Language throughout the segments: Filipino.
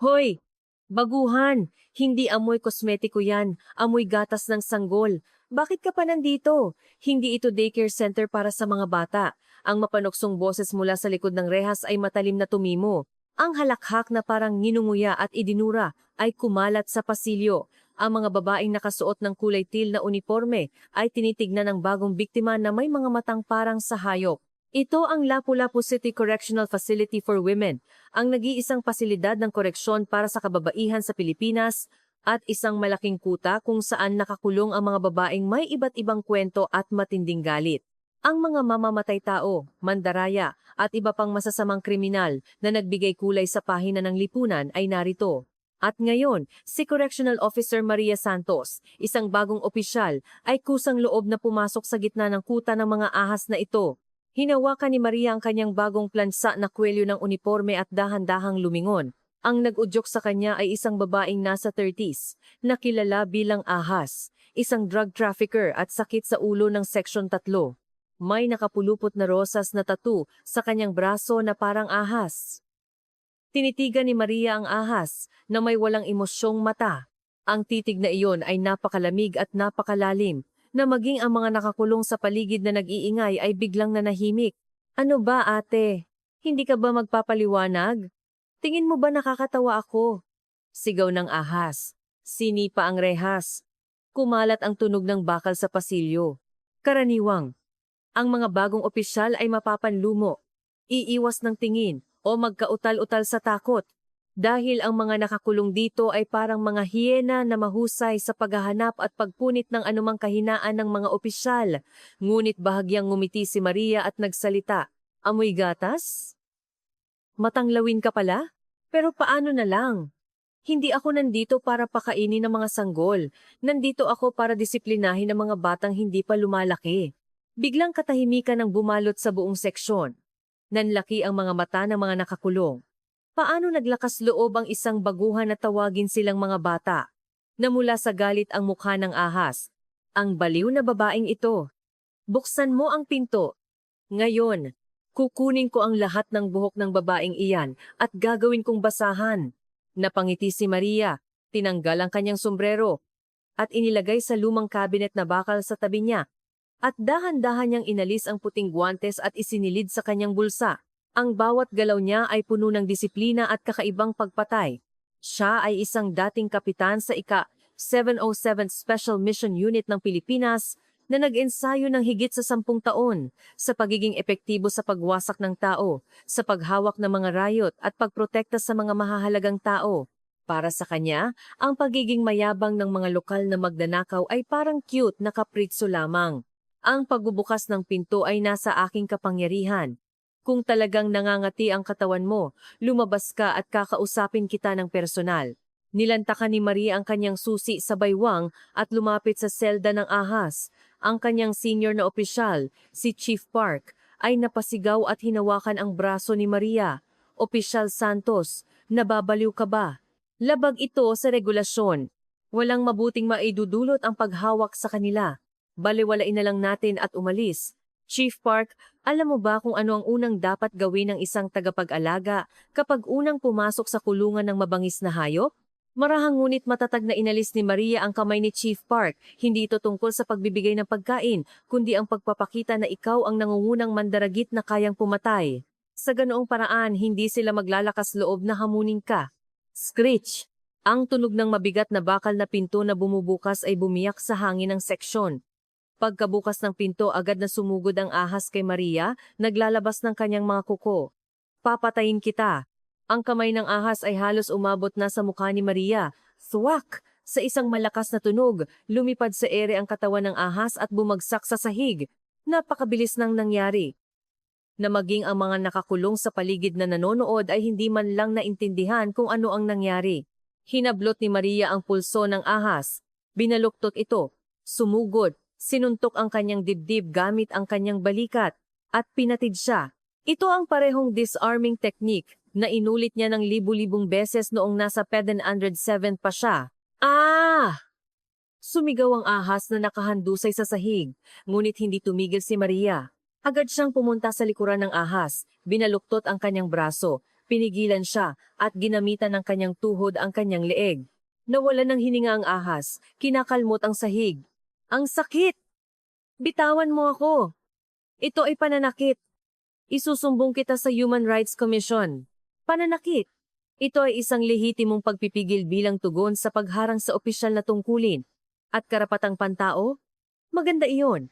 Hoy! Baguhan! Hindi amoy kosmetiko yan, amoy gatas ng sanggol. Bakit ka pa nandito? Hindi ito daycare center para sa mga bata. Ang mapanuksong boses mula sa likod ng rehas ay matalim na tumimo. Ang halakhak na parang nginunguya at idinura ay kumalat sa pasilyo. Ang mga babaeng nakasuot ng kulay teal na uniforme ay tinitignan ng bagong biktima na may mga matang parang sa hayop. Ito ang Lapu-Lapu City Correctional Facility for Women, ang nag-iisang pasilidad ng koreksyon para sa kababaihan sa Pilipinas at isang malaking kuta kung saan nakakulong ang mga babaeng may iba't ibang kwento at matinding galit. Ang mga mamamatay tao, mandaraya at iba pang masasamang kriminal na nagbigay kulay sa pahina ng lipunan ay narito. At ngayon, si Correctional Officer Maria Santos, isang bagong opisyal, ay kusang loob na pumasok sa gitna ng kuta ng mga ahas na ito. Hinawakan ni Maria ang kanyang bagong plansa na kwelyo ng uniforme at dahan-dahang lumingon. Ang nag-udyok sa kanya ay isang babaeng nasa 30s, na kilala bilang ahas, isang drug trafficker at sakit sa ulo ng Section 3. May nakapulupot na rosas na tattoo sa kanyang braso na parang ahas. Tinitigan ni Maria ang ahas na may walang emosyong mata. Ang titig na iyon ay napakalamig at napakalalim, na maging ang mga nakakulong sa paligid na nag-iingay ay biglang nanahimik. Ano ba ate? Hindi ka ba magpapaliwanag? Tingin mo ba nakakatawa ako? Sigaw ng ahas. Sinipa ang rehas. Kumalat ang tunog ng bakal sa pasilyo. Karaniwang, ang mga bagong opisyal ay mapapanlumo, iiwas ng tingin o magkautal-utal sa takot. Dahil ang mga nakakulong dito ay parang mga hiyena na mahusay sa paghahanap at pagpunit ng anumang kahinaan ng mga opisyal. Ngunit bahagyang ngumiti si Maria at nagsalita. Amoy gatas? Matanglawin ka pala? Pero paano na lang? Hindi ako nandito para pakainin ng mga sanggol. Nandito ako para disiplinahin ang mga batang hindi pa lumalaki. Biglang katahimikan ang bumalot sa buong seksyon. Nanlaki ang mga mata ng mga nakakulong. Paano naglakas loob ang isang baguhan na tawagin silang mga bata? Namula sa galit ang mukha ng ahas. Ang baliw na babaeng ito. Buksan mo ang pinto. Ngayon, kukunin ko ang lahat ng buhok ng babaeng iyan at gagawin kong basahan. Napangiti si Maria, tinanggal ang kanyang sombrero, at inilagay sa lumang kabinet na bakal sa tabi niya. At dahan-dahan niyang inalis ang puting guwantes at isinilid sa kanyang bulsa. Ang bawat galaw niya ay puno ng disiplina at kakaibang pagpatay. Siya ay isang dating kapitan sa ika-707 Special Mission Unit ng Pilipinas na nag-ensayo ng higit sa 10 taon sa pagiging epektibo sa pagwasak ng tao, sa paghawak ng mga rayot at pagprotekta sa mga mahahalagang tao. Para sa kanya, ang pagiging mayabang ng mga lokal na magnanakaw ay parang cute na kapritso lamang. Ang pagbubukas ng pinto ay nasa aking kapangyarihan. Kung talagang nangangati ang katawan mo, lumabas ka at kakausapin kita ng personal. Nilantakan ni Maria ang kanyang susi sa baywang at lumapit sa selda ng ahas. Ang kanyang senior na opisyal, si Chief Park, ay napasigaw at hinawakan ang braso ni Maria. Opisyal Santos, nababaliw ka ba? Labag ito sa regulasyon. Walang mabuting maidudulot ang paghawak sa kanila. Baliwalain na lang natin at umalis. Chief Park, alam mo ba kung ano ang unang dapat gawin ng isang tagapag-alaga kapag unang pumasok sa kulungan ng mabangis na hayop? Marahang ngunit matatag na inalis ni Maria ang kamay ni Chief Park. Hindi ito tungkol sa pagbibigay ng pagkain, kundi ang pagpapakita na ikaw ang nangungunang mandaragit na kayang pumatay. Sa ganoong paraan, hindi sila maglalakas loob na hamunin ka. Screech! Ang tunog ng mabigat na bakal na pinto na bumubukas ay bumiyak sa hangin ng seksyon. Pagkabukas ng pinto, agad na sumugod ang ahas kay Maria, naglalabas ng kanyang mga kuko. Papatayin kita. Ang kamay ng ahas ay halos umabot na sa mukha ni Maria. Thwack! Sa isang malakas na tunog, lumipad sa ere ang katawan ng ahas at bumagsak sa sahig. Napakabilis nang nangyari. Na maging ang mga nakakulong sa paligid na nanonood ay hindi man lang naintindihan kung ano ang nangyari. Hinablot ni Maria ang pulso ng ahas. Binaluktot ito. Sumugod. Sinuntok ang kanyang dibdib gamit ang kanyang balikat, at pinatid siya. Ito ang parehong disarming technique na inulit niya ng libu-libong beses noong nasa 707 pa siya. Ah! Sumigaw ang ahas na nakahandusay sa sahig, ngunit hindi tumigil si Maria. Agad siyang pumunta sa likuran ng ahas, binaluktot ang kanyang braso, Pinigilan siya at ginamitan ng kanyang tuhod ang kanyang leeg. Nawalan ng hininga ang ahas, kinakalmot ang sahig. Ang sakit! Bitawan mo ako! Ito ay pananakit. Isusumbong kita sa Human Rights Commission. Pananakit! Ito ay isang lehitimong pagpipigil bilang tugon sa pagharang sa opisyal na tungkulin. At karapatang pantao? Maganda iyon.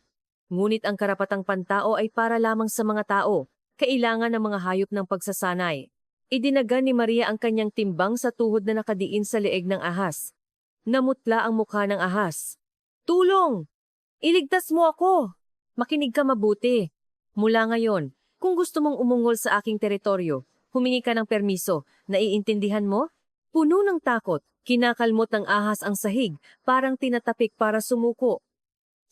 Ngunit ang karapatang pantao ay para lamang sa mga tao. Kailangan ng mga hayop ng pagsasanay. Idinagan ni Maria ang kanyang timbang sa tuhod na nakadiin sa leeg ng ahas. Namutla ang mukha ng ahas. Tulong! Iligtas mo ako! Makinig ka mabuti. Mula ngayon, kung gusto mong umungol sa aking teritoryo, humingi ka ng permiso. Naiintindihan mo? Puno ng takot, kinakalmot ng ahas ang sahig, parang tinatapik para sumuko.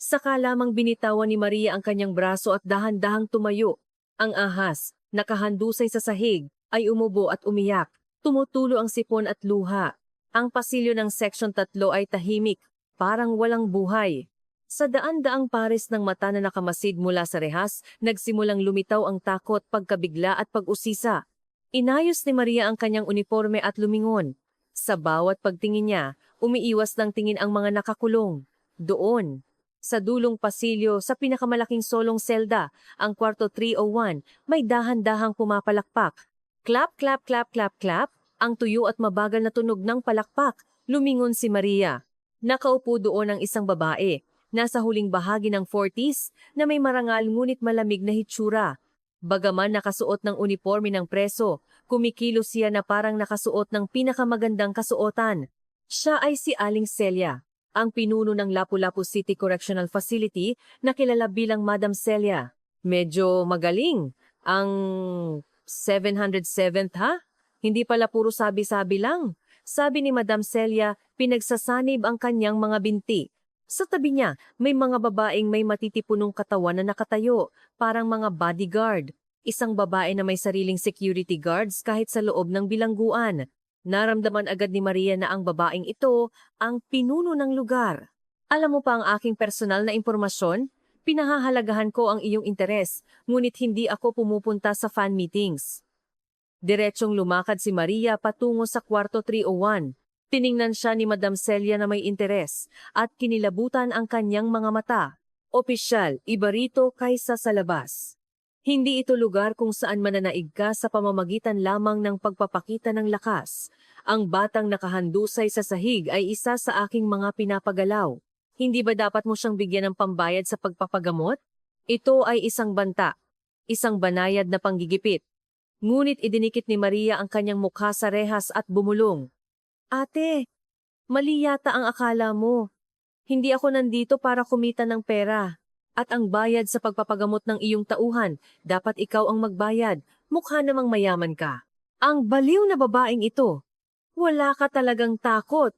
Saka lamang binitawan ni Maria ang kanyang braso at dahan-dahang tumayo. Ang ahas, nakahandusay sa sahig, ay umubo at umiyak. Tumutulo ang sipon at luha. Ang pasilyo ng Section 3 ay tahimik, parang walang buhay. Sa daan-daang pares ng mata na nakamasid mula sa rehas, nagsimulang lumitaw ang takot, pagkabigla at pag-usisa. Inayos ni Maria ang kanyang uniforme at lumingon. Sa bawat pagtingin niya, umiiwas ng tingin ang mga nakakulong. Doon, sa dulong pasilyo, sa pinakamalaking solong selda, ang kwarto 301, may dahan-dahang pumapalakpak. Clap, clap, clap, clap, clap, ang tuyo at mabagal na tunog ng palakpak. Lumingon si Maria. Nakaupo doon ang isang babae, nasa huling bahagi ng 40s, na may marangal ngunit malamig na hitsura. Bagaman nakasuot ng uniforme ng preso, kumikilos siya na parang nakasuot ng pinakamagandang kasuotan. Siya ay si Aling Celia, ang pinuno ng Lapu-Lapu City Correctional Facility na kilala bilang Madam Celia. Medyo magaling. Ang 707th ha? Hindi pala puro sabi-sabi lang. Sabi ni Madam Celia, pinagsasanib ang kanyang mga binti. Sa tabi niya, may mga babaeng may matitipunong katawan na nakatayo, parang mga bodyguard. Isang babae na may sariling security guards kahit sa loob ng bilangguan. Naramdaman agad ni Maria na ang babaeng ito ang pinuno ng lugar. Alam mo pa ang aking personal na impormasyon? Pinahahalagahan ko ang iyong interes, ngunit hindi ako pumupunta sa fan meetings. Diretsong lumakad si Maria patungo sa kwarto 301. Tiningnan siya ni Madam Celia na may interes at kinilabutan ang kanyang mga mata. Opisyal, iba rito kaysa sa labas. Hindi ito lugar kung saan mananaig ka sa pamamagitan lamang ng pagpapakita ng lakas. Ang batang nakahandusay sa sahig ay isa sa aking mga pinapagalaw. Hindi ba dapat mo siyang bigyan ng pambayad sa pagpapagamot? Ito ay isang banta, isang banayad na panggigipit. Ngunit idinikit ni Maria ang kanyang mukha sa rehas at bumulong. Ate, mali yata ang akala mo. Hindi ako nandito para kumita ng pera. At ang bayad sa pagpapagamot ng iyong tauhan, dapat ikaw ang magbayad. Mukha namang mayaman ka. Ang baliw na babaeng ito. Wala ka talagang takot.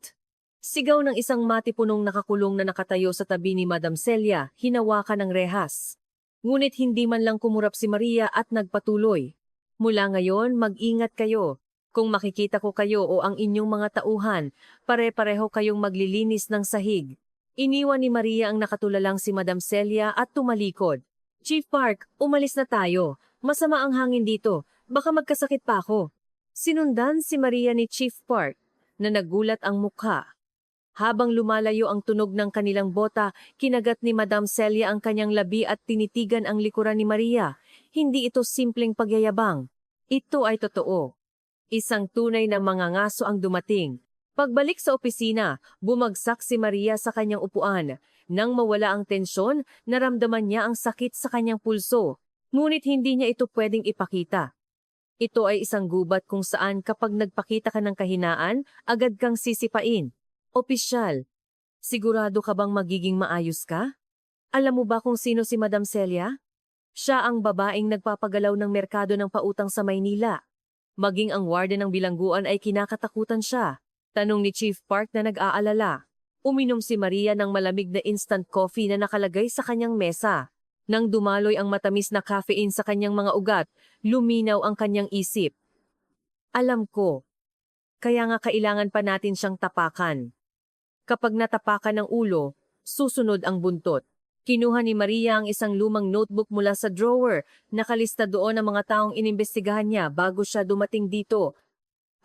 Sigaw ng isang matipunong nakakulong na nakatayo sa tabi ni Madam Celia, hinawakan ng rehas. Ngunit hindi man lang kumurap si Maria at nagpatuloy. Mula ngayon, mag-ingat kayo. Kung makikita ko kayo o ang inyong mga tauhan, pare-pareho kayong maglilinis ng sahig. Iniwan ni Maria ang nakatulalang si Madam Celia at tumalikod. Chief Park, umalis na tayo. Masama ang hangin dito. Baka magkasakit pa ako. Sinundan si Maria ni Chief Park na nagulat ang mukha. Habang lumalayo ang tunog ng kanilang bota, kinagat ni Madam Celia ang kanyang labi at tinitigan ang likuran ni Maria. Hindi ito simpleng pagyayabang. Ito ay totoo. Isang tunay na mangangaso ang dumating. Pagbalik sa opisina, bumagsak si Maria sa kanyang upuan. Nang mawala ang tensyon, naramdaman niya ang sakit sa kanyang pulso. Ngunit hindi niya ito pwedeng ipakita. Ito ay isang gubat kung saan kapag nagpakita ka ng kahinaan, agad kang sisipain. Opisyal, sigurado ka bang magiging maayos ka? Alam mo ba kung sino si Madam Celia? Siya ang babaeng nagpapagalaw ng merkado ng pautang sa Maynila. Maging ang warden ng bilangguan ay kinakatakutan siya. Tanong ni Chief Park na nag-aalala. Uminom si Maria ng malamig na instant coffee na nakalagay sa kanyang mesa. Nang dumaloy ang matamis na caffeine sa kanyang mga ugat, luminaw ang kanyang isip. Alam ko. Kaya nga kailangan pa natin siyang tapakan. Kapag natapakan ng ulo, susunod ang buntot. Kinuha ni Maria ang isang lumang notebook mula sa drawer. Nakalista doon ang mga taong inimbestigahan niya bago siya dumating dito.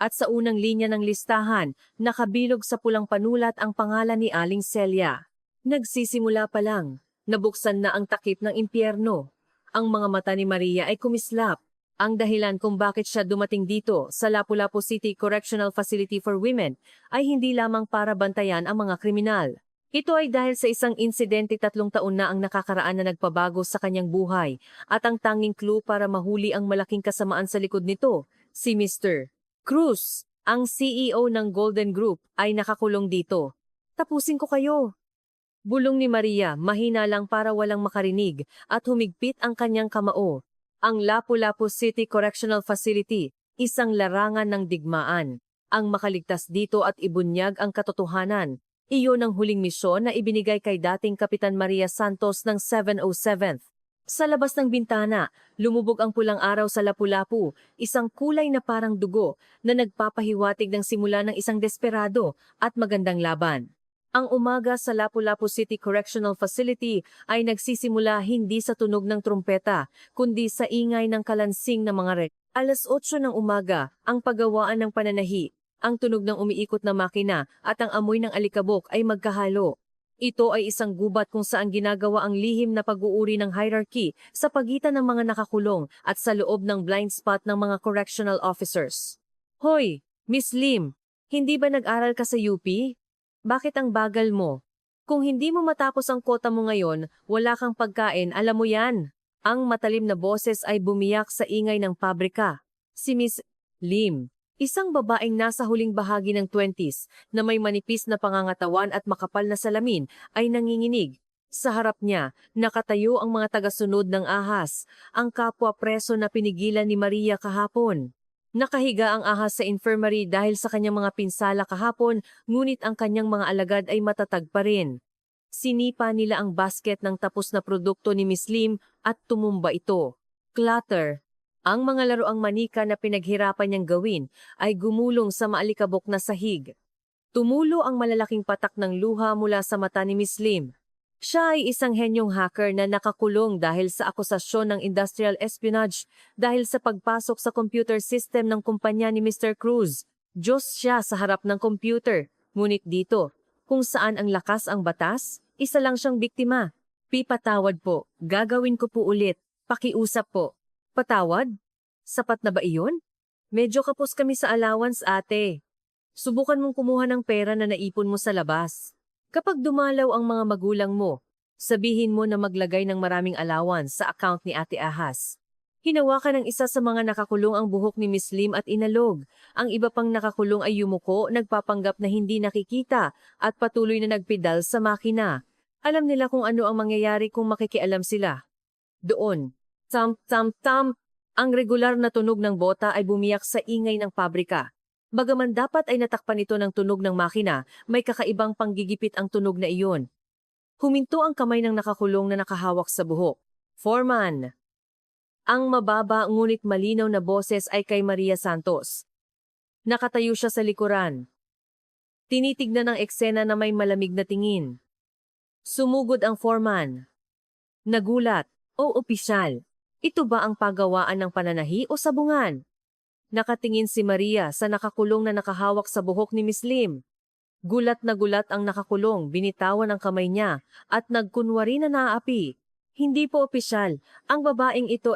At sa unang linya ng listahan, nakabilog sa pulang panulat ang pangalan ni Aling Celia. Nagsisimula pa lang, nabuksan na ang takip ng impyerno. Ang mga mata ni Maria ay kumislap. Ang dahilan kung bakit siya dumating dito sa Lapu-Lapu City Correctional Facility for Women ay hindi lamang para bantayan ang mga kriminal. Ito ay dahil sa isang insidente 3 taon na ang nakakaraan na nagpabago sa kanyang buhay at ang tanging clue para mahuli ang malaking kasamaan sa likod nito, si Mr. Cruz, ang CEO ng Golden Group, ay nakakulong dito. Tapusin ko kayo. Bulong ni Maria, mahina lang para walang makarinig at humigpit ang kanyang kamao. Ang Lapu-Lapu City Correctional Facility, isang larangan ng digmaan. Ang makaligtas dito at ibunyag ang katotohanan. Iyon ang huling misyon na ibinigay kay dating Kapitan Maria Santos ng 707th. Sa labas ng bintana, lumubog ang pulang araw sa Lapu-Lapu, isang kulay na parang dugo na nagpapahiwatig ng simula ng isang desperado at magandang laban. Ang umaga sa Lapu-Lapu City Correctional Facility ay nagsisimula hindi sa tunog ng trumpeta, kundi sa ingay ng kalansing ng mga rek. Alas 8 ng umaga, ang paggawaan ng pananahi, ang tunog ng umiikot na makina at ang amoy ng alikabok ay magkahalo. Ito ay isang gubat kung saan ginagawa ang lihim na pag-uuri ng hierarchy sa pagitan ng mga nakakulong at sa loob ng blind spot ng mga correctional officers. Hoy, Miss Lim, hindi ba nag-aral ka sa UP? Bakit ang bagal mo? Kung hindi mo matapos ang kota mo ngayon, wala kang pagkain, alam mo yan. Ang matalim na boses ay bumiyak sa ingay ng pabrika. Si Miss Lim, isang babaeng nasa huling bahagi ng 20s na may manipis na pangangatawan at makapal na salamin, ay nanginginig. Sa harap niya, nakatayo ang mga tagasunod ng ahas, ang kapwa preso na pinigilan ni Maria kahapon. Nakahiga ang ahas sa infirmary dahil sa kanyang mga pinsala kahapon, ngunit ang kanyang mga alagad ay matatag pa rin. Sinipa nila ang basket ng tapos na produkto ni Miss Lim at tumumba ito. Clatter. Ang mga laroang manika na pinaghirapan niyang gawin ay gumulong sa maalikabok na sahig. Tumulo ang malalaking patak ng luha mula sa mata ni Miss Lim. Siya ay isang henyong hacker na nakakulong dahil sa akusasyon ng industrial espionage dahil sa pagpasok sa computer system ng kumpanya ni Mr. Cruz. Diyos siya sa harap ng computer. Ngunit dito, kung saan ang lakas ang batas, isa lang siyang biktima. Pipatawad po, gagawin ko po ulit, pakiusap po. Patawad? Sapat na ba iyon? Medyo kapos kami sa allowance, ate. Subukan mong kumuha ng pera na naipon mo sa labas. Kapag dumalaw ang mga magulang mo, sabihin mo na maglagay ng maraming allowance sa account ni Ate Ahas. Hinawakan ng isa sa mga nakakulong ang buhok ni Miss Lim at inalog. Ang iba pang nakakulong ay yumuko, nagpapanggap na hindi nakikita at patuloy na nagpedal sa makina. Alam nila kung ano ang mangyayari kung makikialam sila. Doon, tamp tamp tamp, ang regular na tunog ng bota ay bumiyak sa ingay ng pabrika. Bagaman dapat ay natakpan ito ng tunog ng makina, may kakaibang panggigipit ang tunog na iyon. Huminto ang kamay ng nakakulong na nakahawak sa buhok. Foreman! Ang mababa ngunit malinaw na boses ay kay Maria Santos. Nakatayo siya sa likuran. Tinitignan ang eksena na may malamig na tingin. Sumugod ang foreman. Nagulat. O opisyal, ito ba ang pagawaan ng pananahi o sabungan? Nakatingin si Maria sa nakakulong na nakahawak sa buhok ni Miss Lim. Gulat na gulat ang nakakulong, binitawan ang kamay niya at nagkunwari na naapi. Hindi po opisyal, ang babaeng ito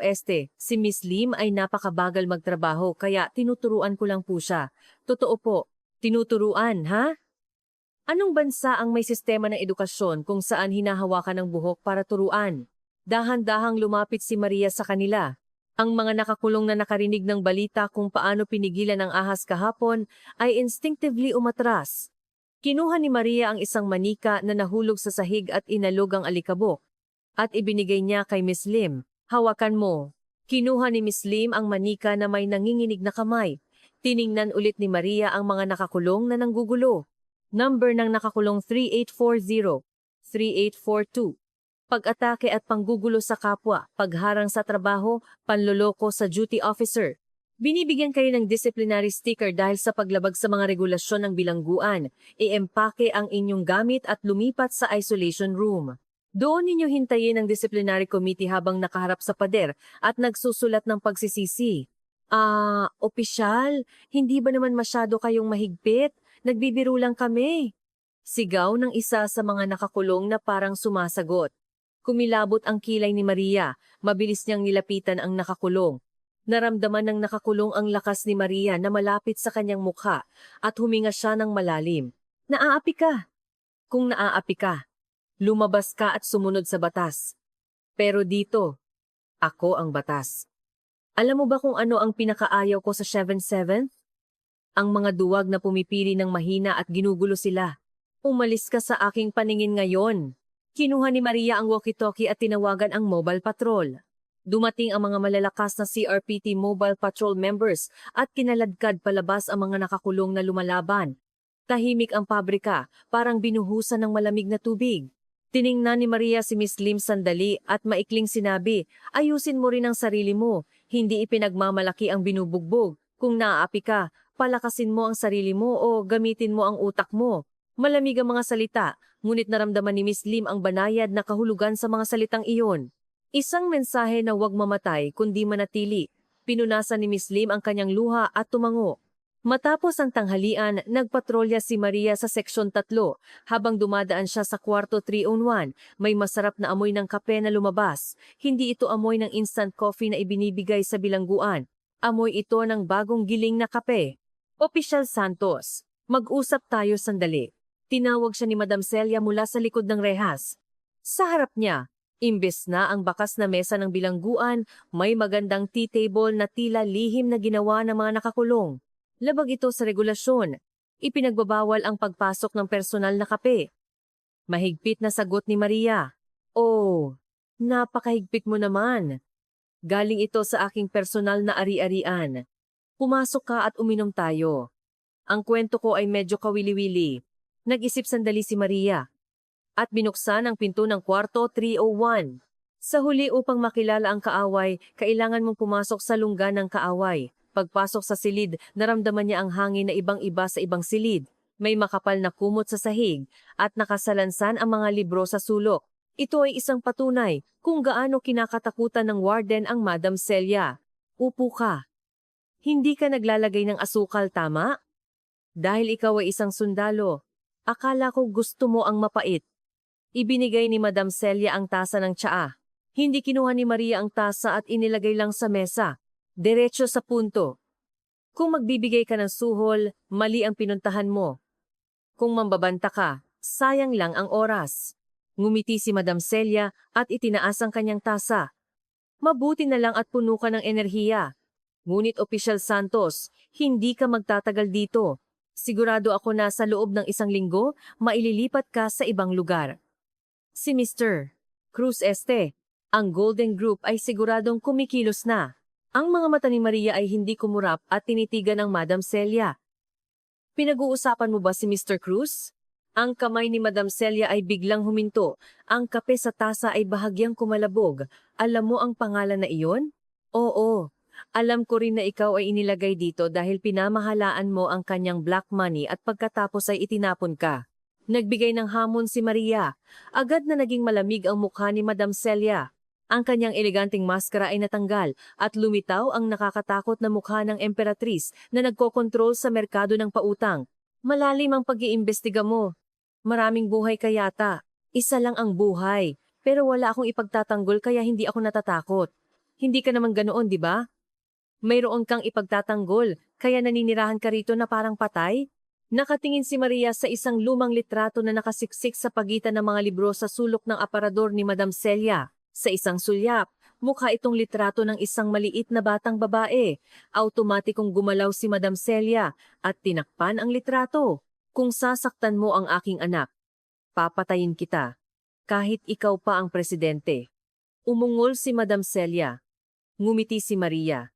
si Miss Lim ay napakabagal magtrabaho kaya tinuturuan ko lang po siya. Totoo po, tinuturuan, ha? Anong bansa ang may sistema ng edukasyon kung saan hinahawakan ng buhok para turuan? Dahan-dahang lumapit si Maria sa kanila. Ang mga nakakulong na nakarinig ng balita kung paano pinigilan ang ahas kahapon ay instinctively umatras. Kinuha ni Maria ang isang manika na nahulog sa sahig at inalog ang alikabok. At ibinigay niya kay Miss Lim. Hawakan mo. Kinuha ni Miss Lim ang manika na may nanginginig na kamay. Tiningnan ulit ni Maria ang mga nakakulong na nanggugulo. Number ng nakakulong 3840, 3842. Pag-atake at panggugulo sa kapwa, pagharang sa trabaho, panloloko sa duty officer. Binibigyan kayo ng disciplinary sticker dahil sa paglabag sa mga regulasyon ng bilangguan. Iempake ang inyong gamit at lumipat sa isolation room. Doon ninyo hintayin ang disciplinary committee habang nakaharap sa pader at nagsusulat ng pagsisisi. Opisyal, hindi ba naman masyado kayong mahigpit? Nagbibiro lang kami. Sigaw ng isa sa mga nakakulong na parang sumasagot. Kumilabot ang kilay ni Maria, mabilis niyang nilapitan ang nakakulong. Naramdaman ng nakakulong ang lakas ni Maria na malapit sa kanyang mukha at huminga siya ng malalim. Naaapi ka. Kung naaapi ka, lumabas ka at sumunod sa batas. Pero dito, ako ang batas. Alam mo ba kung ano ang pinakaayaw ko sa 7-7? Ang mga duwag na pumipili ng mahina at ginugulo sila. Umalis ka sa aking paningin ngayon. Kinuha ni Maria ang walkie-talkie at tinawagan ang mobile patrol. Dumating ang mga malalakas na CRPT Mobile Patrol members at kinaladkad palabas ang mga nakakulong na lumalaban. Tahimik ang pabrika, parang binuhusan ng malamig na tubig. Tiningnan ni Maria si Miss Lim sandali at maikling sinabi, ayusin mo rin ang sarili mo, hindi ipinagmamalaki ang binubugbog. Kung naaapi ka, palakasin mo ang sarili mo o gamitin mo ang utak mo. Malamig ang mga salita, ngunit naramdaman ni Miss Lim ang banayad na kahulugan sa mga salitang iyon. Isang mensahe na huwag mamatay kundi manatili. Pinunasan ni Miss Lim ang kanyang luha at tumango. Matapos ang tanghalian, nagpatrolya si Maria sa Seksyon 3. Habang dumadaan siya sa kwarto 301, may masarap na amoy ng kape na lumabas. Hindi ito amoy ng instant coffee na ibinibigay sa bilangguan. Amoy ito ng bagong giling na kape. Opisyal Santos, mag-usap tayo sandali. Tinawag siya ni Madam Celia mula sa likod ng rehas. Sa harap niya, imbes na ang bakas na mesa ng bilangguan, may magandang tea table na tila lihim na ginawa ng mga nakakulong. Labag ito sa regulasyon. Ipinagbabawal ang pagpasok ng personal na kape. Mahigpit na sagot ni Maria. Oh, napakahigpit mo naman. Galing ito sa aking personal na ari-arian. Pumasok ka at uminom tayo. Ang kwento ko ay medyo kawili-wili. Nag-isip sandali si Maria. At binuksan ang pinto ng kwarto 301. Sa huli upang makilala ang kaaway, kailangan mong pumasok sa lungga ng kaaway. Pagpasok sa silid, naramdaman niya ang hangin na ibang-iba sa ibang silid. May makapal na kumot sa sahig at nakasalansan ang mga libro sa sulok. Ito ay isang patunay kung gaano kinakatakutan ng warden ang Madam Celia. Upo ka. Hindi ka naglalagay ng asukal, tama? Dahil ikaw ay isang sundalo, akala ko gusto mo ang mapait. Ibinigay ni Madam Celia ang tasa ng tsaa. Hindi kinuha ni Maria ang tasa at inilagay lang sa mesa. Diretso sa punto. Kung magbibigay ka ng suhol, mali ang pinuntahan mo. Kung mambabanta ka, sayang lang ang oras. Ngumiti si Madam Celia at itinaas ang kanyang tasa. Mabuti na lang at puno ka ng enerhiya. Ngunit Opisyal Santos, hindi ka magtatagal dito. Sigurado ako na sa loob ng 1 linggo, maililipat ka sa ibang lugar. Si Mr. Cruz ang Golden Group ay siguradong kumikilos na. Ang mga mata ni Maria ay hindi kumurap at tinitigan ng Madam Celia. Pinag-uusapan mo ba si Mr. Cruz? Ang kamay ni Madam Celia ay biglang huminto. Ang kape sa tasa ay bahagyang kumalabog. Alam mo ang pangalan na iyon? Oo. Alam ko rin na ikaw ay inilagay dito dahil pinamahalaan mo ang kanyang black money at pagkatapos ay itinapon ka. Nagbigay ng hamon si Maria. Agad na naging malamig ang mukha ni Madam Celia. Ang kanyang eleganteng maskara ay natanggal at lumitaw ang nakakatakot na mukha ng emperatris na nagkokontrol sa merkado ng pautang. Malalim ang pag-iimbestiga mo. Maraming buhay ka yata. Isa lang ang buhay. Pero wala akong ipagtatanggol kaya hindi ako natatakot. Hindi ka naman ganoon, di ba? Mayroon kang ipagtatanggol kaya naninirahan ka rito na parang patay? Nakatingin si Maria sa isang lumang litrato na nakasiksik sa pagitan ng mga libro sa sulok ng aparador ni Madam Celia. Sa isang sulyap, mukha itong litrato ng isang maliit na batang babae. Automatikong gumalaw si Madam Celia at tinakpan ang litrato. Kung sasaktan mo ang aking anak, papatayin kita. Kahit ikaw pa ang presidente. Umungol si Madam Celia. Ngumiti si Maria.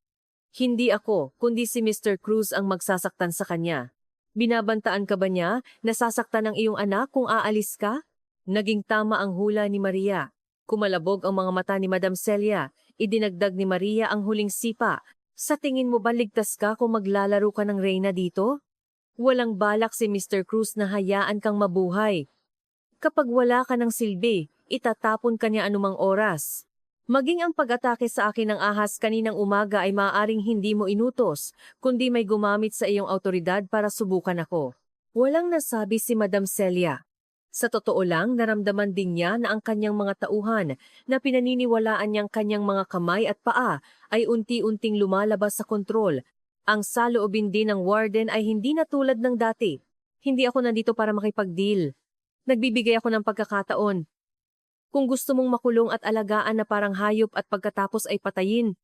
Hindi ako, kundi si Mr. Cruz ang magsasaktan sa kanya. Binabantaan ka ba niya? Nasasaktan ang iyong anak kung aalis ka? Naging tama ang hula ni Maria. Kumalabog ang mga mata ni Madam Celia. Idinagdag ni Maria ang huling sipa. Sa tingin mo ba ligtas ka kung maglalaro ka ng reyna dito? Walang balak si Mr. Cruz na hayaan kang mabuhay. Kapag wala ka ng silbi, itatapon ka niya anumang oras. Maging ang pag-atake sa akin ng ahas kaninang umaga ay maaaring hindi mo inutos, kundi may gumamit sa iyong autoridad para subukan ako. Walang nasabi si Madam Celia. Sa totoo lang, naramdaman din niya na ang kanyang mga tauhan na pinaniniwalaan niyang kanyang mga kamay at paa ay unti-unting lumalabas sa kontrol. Ang saloobin din ng warden ay hindi na tulad ng dati. Hindi ako nandito para makipag-deal. Nagbibigay ako ng pagkakataon. Kung gusto mong makulong at alagaan na parang hayop at pagkatapos ay patayin,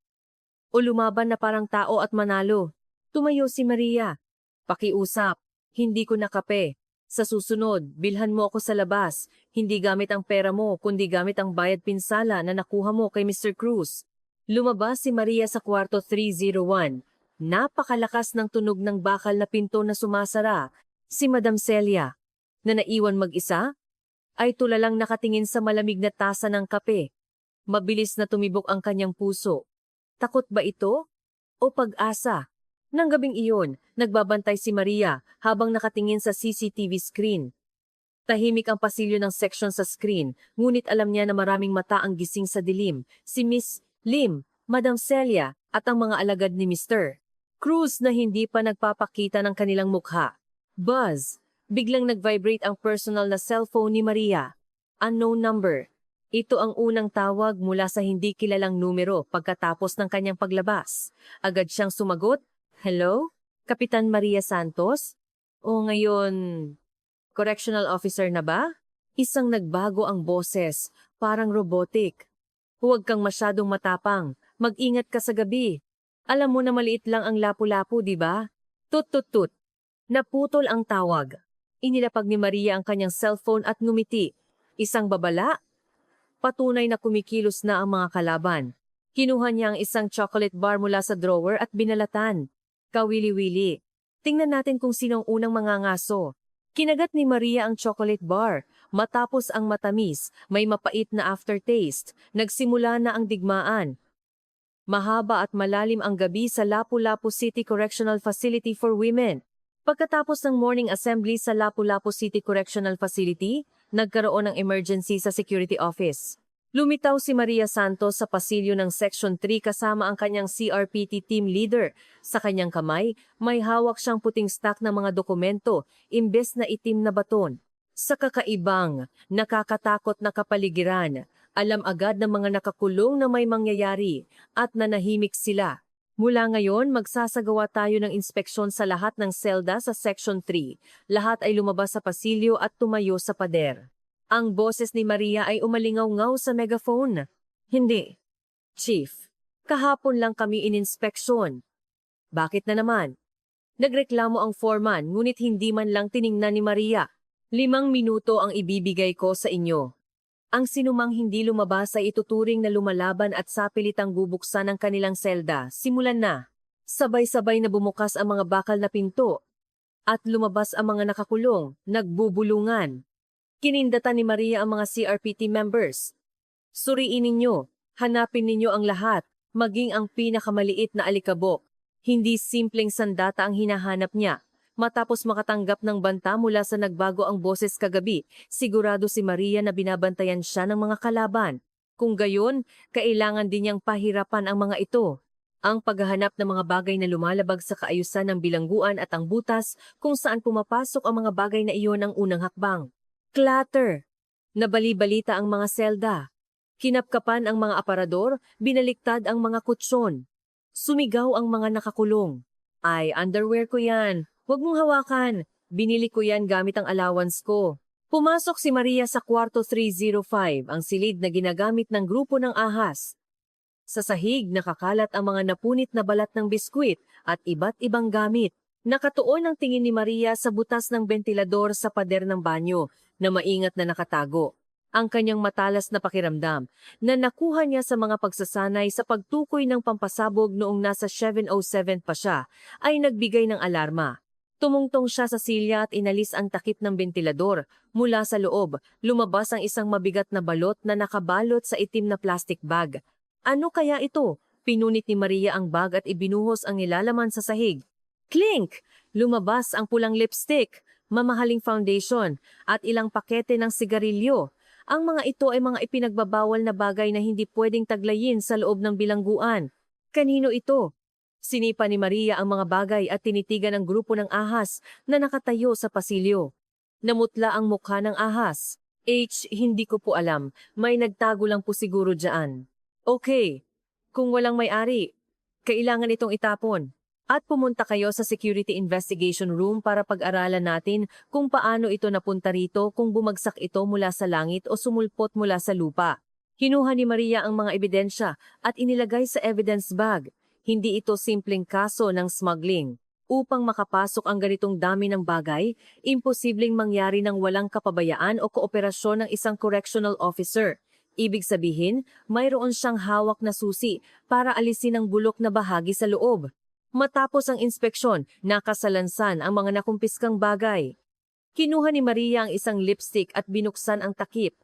o lumaban na parang tao at manalo, tumayo si Maria. Pakiusap, hindi ko nakape. Sa susunod, bilhan mo ako sa labas, hindi gamit ang pera mo kundi gamit ang bayad pinsala na nakuha mo kay Mr. Cruz. Lumabas si Maria sa kwarto 301. Napakalakas ng tunog ng bakal na pinto na sumasara. Si Madam Celia, na naiwan mag-isa, ay tulalang nakatingin sa malamig na tasa ng kape. Mabilis na tumibok ang kanyang puso. Takot ba ito? O pag-asa? Nang gabing iyon, nagbabantay si Maria habang nakatingin sa CCTV screen. Tahimik ang pasilyo ng section sa screen, ngunit alam niya na maraming mata ang gising sa dilim. Si Miss Lim, Madam Celia, at ang mga alagad ni Mr. Cruz na hindi pa nagpapakita ng kanilang mukha. Buzz! Biglang nag-vibrate ang personal na cellphone ni Maria. Unknown number. Ito ang unang tawag mula sa hindi kilalang numero pagkatapos ng kanyang paglabas. Agad siyang sumagot, "Hello? Kapitan Maria Santos? O ngayon, correctional officer na ba?" Isang nagbago ang boses, parang robotic. "Huwag kang masyadong matapang. Mag-ingat ka sa gabi. Alam mo na maliit lang ang lapu-lapu, di ba?" Tut-tut-tut. Naputol ang tawag. Inilapag ni Maria ang kanyang cellphone at ngumiti. Isang babala? Patunay na kumikilos na ang mga kalaban. Kinuha niya ang isang chocolate bar mula sa drawer at binalatan. Kawili-wili. Tingnan natin kung sinong unang mangangaso. Kinagat ni Maria ang chocolate bar. Matapos ang matamis, may mapait na aftertaste. Nagsimula na ang digmaan. Mahaba at malalim ang gabi sa Lapu-Lapu City Correctional Facility for Women. Pagkatapos ng morning assembly sa Lapu-Lapu City Correctional Facility, nagkaroon ng emergency sa security office. Lumitaw si Maria Santos sa pasilyo ng Section 3 kasama ang kanyang CRPT team leader. Sa kanyang kamay, may hawak siyang puting stack ng mga dokumento, imbes na itim na baton. Sa kakaibang, nakakatakot na kapaligiran, alam agad ng mga nakakulong na may mangyayari at nanahimik sila. Mula ngayon, magsasagawa tayo ng inspeksyon sa lahat ng selda sa Section 3. Lahat ay lumabas sa pasilyo at tumayo sa pader. Ang boses ni Maria ay umalingaw-ngaw sa megaphone. "Hindi. Chief, kahapon lang kami ininspeksyon." "Bakit na naman?" Nagreklamo ang foreman, ngunit hindi man lang tiningnan ni Maria. 5 minuto ang ibibigay ko sa inyo. Ang sinumang hindi lumabas ay ituturing na lumalaban at sapilitang bubuksan ang kanilang selda. Simulan na. Sabay-sabay na bumukas ang mga bakal na pinto. At lumabas ang mga nakakulong, nagbubulungan. Kinindatan ni Maria ang mga CRPT members. "Suriin ninyo, hanapin ninyo ang lahat, maging ang pinakamaliit na alikabok." Hindi simpleng sandata ang hinahanap niya. Matapos makatanggap ng banta mula sa nagbago ang boses kagabi, sigurado si Maria na binabantayan siya ng mga kalaban. Kung gayon, kailangan din niyang pahirapan ang mga ito. Ang paghahanap ng mga bagay na lumalabag sa kaayusan ng bilangguan at ang butas kung saan pumapasok ang mga bagay na iyon ang unang hakbang. Clutter. Nabali-balita ang mga selda. Kinapkapan ang mga aparador, binaliktad ang mga kutsyon. Sumigaw ang mga nakakulong. "Ay, underwear ko yan. Huwag mong hawakan. Binili ko yan gamit ang allowance ko." Pumasok si Maria sa kwarto 305, ang silid na ginagamit ng grupo ng ahas. Sa sahig, nakakalat ang mga napunit na balat ng biskwit at iba't ibang gamit. Nakatuon ang tingin ni Maria sa butas ng bentilador sa pader ng banyo na maingat na nakatago. Ang kanyang matalas na pakiramdam na nakuha niya sa mga pagsasanay sa pagtukoy ng pampasabog noong nasa 707 pa siya ay nagbigay ng alarma. Tumungtong siya sa silya at inalis ang takip ng bentilador. Mula sa loob, lumabas ang isang mabigat na balot na nakabalot sa itim na plastic bag. Ano kaya ito? Pinunit ni Maria ang bag at ibinuhos ang nilalaman sa sahig. Clink! Lumabas ang pulang lipstick, mamahaling foundation, at ilang pakete ng sigarilyo. Ang mga ito ay mga ipinagbabawal na bagay na hindi pwedeng taglayin sa loob ng bilangguan. Kanino ito? Sinipa ni Maria ang mga bagay at tinitigan ang grupo ng ahas na nakatayo sa pasilyo. Namutla ang mukha ng ahas. Hindi ko po alam. May nagtago lang po siguro dyan. Okay. Kung walang may-ari, kailangan itong itapon. At pumunta kayo sa security investigation room para pag-aralan natin kung paano ito napunta rito, kung bumagsak ito mula sa langit o sumulpot mula sa lupa. Kinuha ni Maria ang mga ebidensya at inilagay sa evidence bag. Hindi ito simpleng kaso ng smuggling. Upang makapasok ang ganitong dami ng bagay, imposibleng mangyari ng walang kapabayaan o kooperasyon ng isang correctional officer. Ibig sabihin, mayroon siyang hawak na susi para alisin ang bulok na bahagi sa loob. Matapos ang inspeksyon, nakasalansan ang mga nakumpiskang bagay. Kinuha ni Maria ang isang lipstick at binuksan ang takip.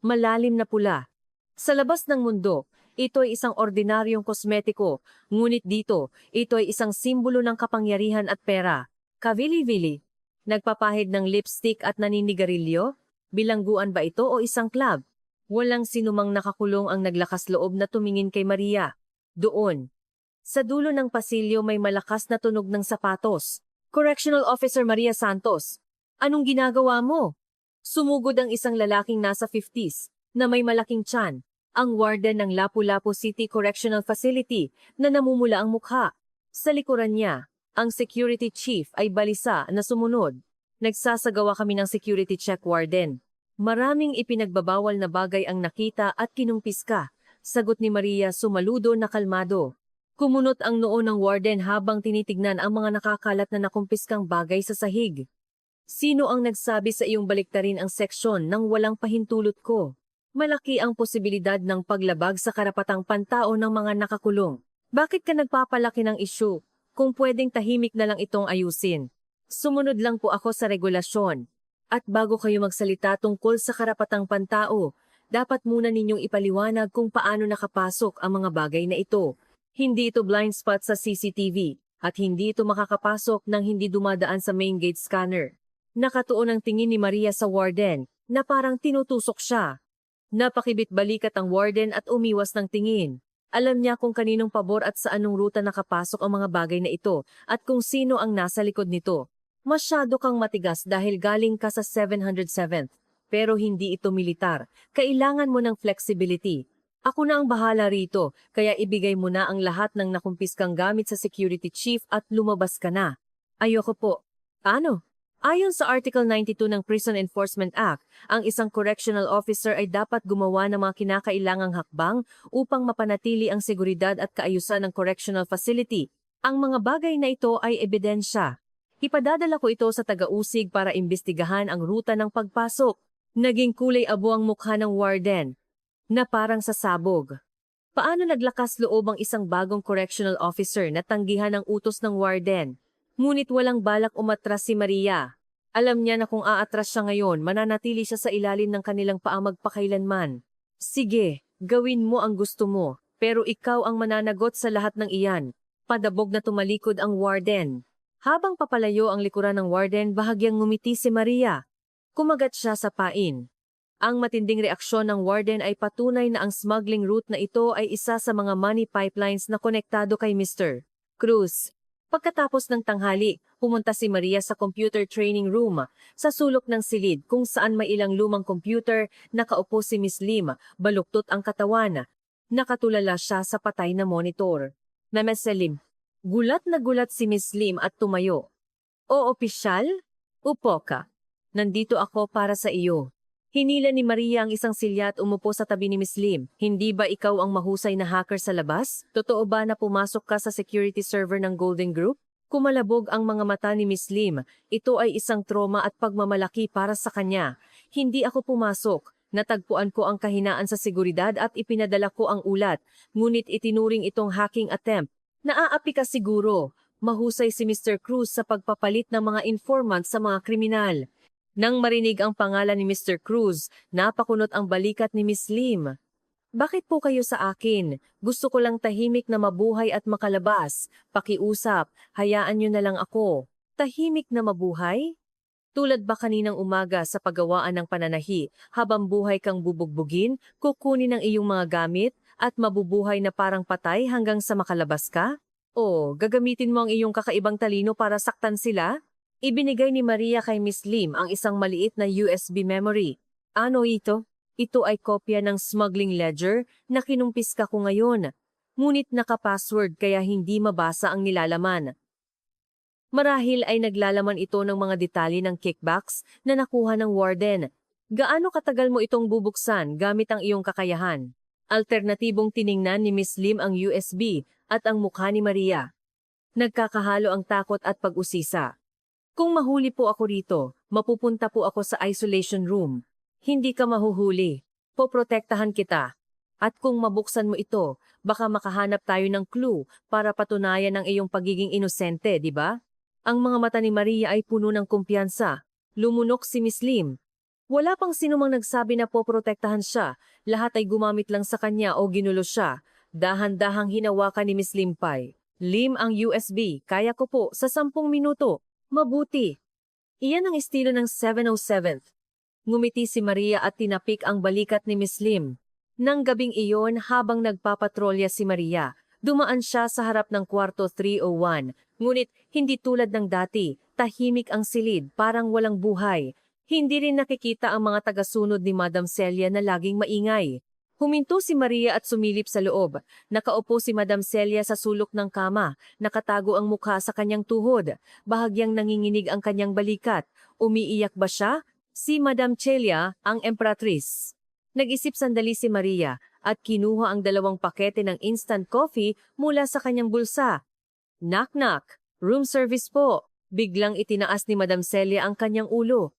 Malalim na pula. Sa labas ng mundo, ito ay isang ordinaryong kosmetiko, ngunit dito, ito ay isang simbolo ng kapangyarihan at pera. Kavili-vili. Nagpapahid ng lipstick at naninigarilyo? Bilangguan ba ito o isang club? Walang sinumang nakakulong ang naglakas loob na tumingin kay Maria. Doon. Sa dulo ng pasilyo may malakas na tunog ng sapatos. Correctional Officer Maria Santos. Anong ginagawa mo? Sumugod ang isang lalaking nasa 50s, na may malaking tiyan. Ang warden ng Lapu-Lapu City Correctional Facility na namumula ang mukha. Sa likuran niya, ang security chief ay balisa na sumunod. Nagsasagawa kami ng security check, warden. Maraming ipinagbabawal na bagay ang nakita at kinumpiska. Sagot ni Maria sumaludo na kalmado. Kumunot ang noo ng warden habang tinitignan ang mga nakakalat na nakumpiskang bagay sa sahig. Sino ang nagsabi sa iyong baliktarin ang seksyon nang walang pahintulot ko? Malaki ang posibilidad ng paglabag sa karapatang pantao ng mga nakakulong. Bakit ka nagpapalaki ng isyu kung pwedeng tahimik na lang itong ayusin? Sumunod lang po ako sa regulasyon. At bago kayo magsalita tungkol sa karapatang pantao, dapat muna ninyong ipaliwanag kung paano nakapasok ang mga bagay na ito. Hindi ito blind spot sa CCTV at hindi ito makakapasok nang hindi dumadaan sa main gate scanner. Nakatuon ang tingin ni Maria sa warden na parang tinutusok siya. Napakibit-balikat ang warden at umiwas ng tingin. Alam niya kung kaninong pabor at sa anong ruta nakapasok ang mga bagay na ito at kung sino ang nasa likod nito. Masyado kang matigas dahil galing ka sa 707th, pero hindi ito militar. Kailangan mo ng flexibility. Ako na ang bahala rito, kaya ibigay mo na ang lahat ng nakumpiskang gamit sa security chief at lumabas ka na. Ayoko po. Ano? Ayon sa Article 92 ng Prison Enforcement Act, ang isang correctional officer ay dapat gumawa ng mga kinakailangang hakbang upang mapanatili ang seguridad at kaayusan ng correctional facility. Ang mga bagay na ito ay ebidensya. Ipadadala ko ito sa taga-usig para imbestigahan ang ruta ng pagpasok. Naging kulay abo ang mukha ng warden, na parang sasabog. Paano naglakas loob ang isang bagong correctional officer na tanggihan ang utos ng warden? Ngunit walang balak umatras si Maria. Alam niya na kung aatras siya ngayon, mananatili siya sa ilalim ng kanilang paa magpakailanman. Sige, gawin mo ang gusto mo, pero ikaw ang mananagot sa lahat ng iyan. Padabog na tumalikod ang warden. Habang papalayo ang likuran ng warden, bahagyang ngumiti si Maria. Kumagat siya sa pain. Ang matinding reaksyon ng warden ay patunay na ang smuggling route na ito ay isa sa mga money pipelines na konektado kay Mr. Cruz. Pagkatapos ng tanghali, pumunta si Maria sa computer training room sa sulok ng silid kung saan may ilang lumang computer. Nakaupo si Miss Lim, baluktot ang katawan. Nakatulala siya sa patay na monitor. Na Miss Lim. Gulat na gulat si Miss Lim at tumayo. O opisyal? Upo ka. Nandito ako para sa iyo. Hinila ni Maria ang isang silya at umupo sa tabi ni Miss Lim. Hindi ba ikaw ang mahusay na hacker sa labas? Totoo ba na pumasok ka sa security server ng Golden Group? Kumalabog ang mga mata ni Miss Lim. Ito ay isang trauma at pagmamalaki para sa kanya. Hindi ako pumasok. Natagpuan ko ang kahinaan sa seguridad at ipinadala ko ang ulat. Ngunit itinuring itong hacking attempt. Naaapi ka siguro. Mahusay si Mr. Cruz sa pagpapalit ng mga informant sa mga kriminal. Nang marinig ang pangalan ni Mr. Cruz, napakunot ang balikat ni Miss Lim. Bakit po kayo sa akin? Gusto ko lang tahimik na mabuhay at makalabas. Pakiusap, hayaan niyo na lang ako. Tahimik na mabuhay? Tulad ba kaninang umaga sa paggawaan ng pananahi, habang buhay kang bubugbugin, kukunin ang iyong mga gamit, at mabubuhay na parang patay hanggang sa makalabas ka? O gagamitin mo ang iyong kakaibang talino para saktan sila? Ibinigay ni Maria kay Miss Lim ang isang maliit na USB memory. Ano ito? Ito ay kopya ng smuggling ledger na kinumpiska ko ngayon. Ngunit naka-password kaya hindi mabasa ang nilalaman. Marahil ay naglalaman ito ng mga detalye ng kickbacks na nakuha ng warden. Gaano katagal mo itong bubuksan gamit ang iyong kakayahan? Alternatibong tiningnan ni Miss Lim ang USB at ang mukha ni Maria. Nagkakahalo ang takot at pag-usisa. Kung mahuli po ako rito, mapupunta po ako sa isolation room. Hindi ka mahuhuli. Poprotektahan kita. At kung mabuksan mo ito, baka makahanap tayo ng clue para patunayan ang iyong pagiging inosente, di ba? Ang mga mata ni Maria ay puno ng kumpiyansa. Lumunok si Miss Lim. Wala pang sinumang nagsabi na poprotektahan siya. Lahat ay gumamit lang sa kanya o ginulo siya. Dahan-dahang hinawakan ni Miss Limpay. Lim ang USB, kaya ko po sa 10 minuto. Mabuti. Iyan ang estilo ng 707th. Ngumiti si Maria at tinapik ang balikat ni Miss Lim. Nang gabing iyon habang nagpapatrolya si Maria, dumaan siya sa harap ng kwarto 301. Ngunit hindi tulad ng dati, tahimik ang silid, parang walang buhay. Hindi rin nakikita ang mga tagasunod ni Madam Celia na laging maingay. Huminto si Maria at sumilip sa loob. Nakaupo si Madam Celia sa sulok ng kama, nakatago ang mukha sa kanyang tuhod. Bahagyang nanginginig ang kanyang balikat. Umiiyak ba siya? Si Madam Celia, ang emperatrice. Nag-isip sandali si Maria at kinuha ang 2 pakete ng instant coffee mula sa kanyang bulsa. Knock-knock, room service po. Biglang itinaas ni Madam Celia ang kanyang ulo.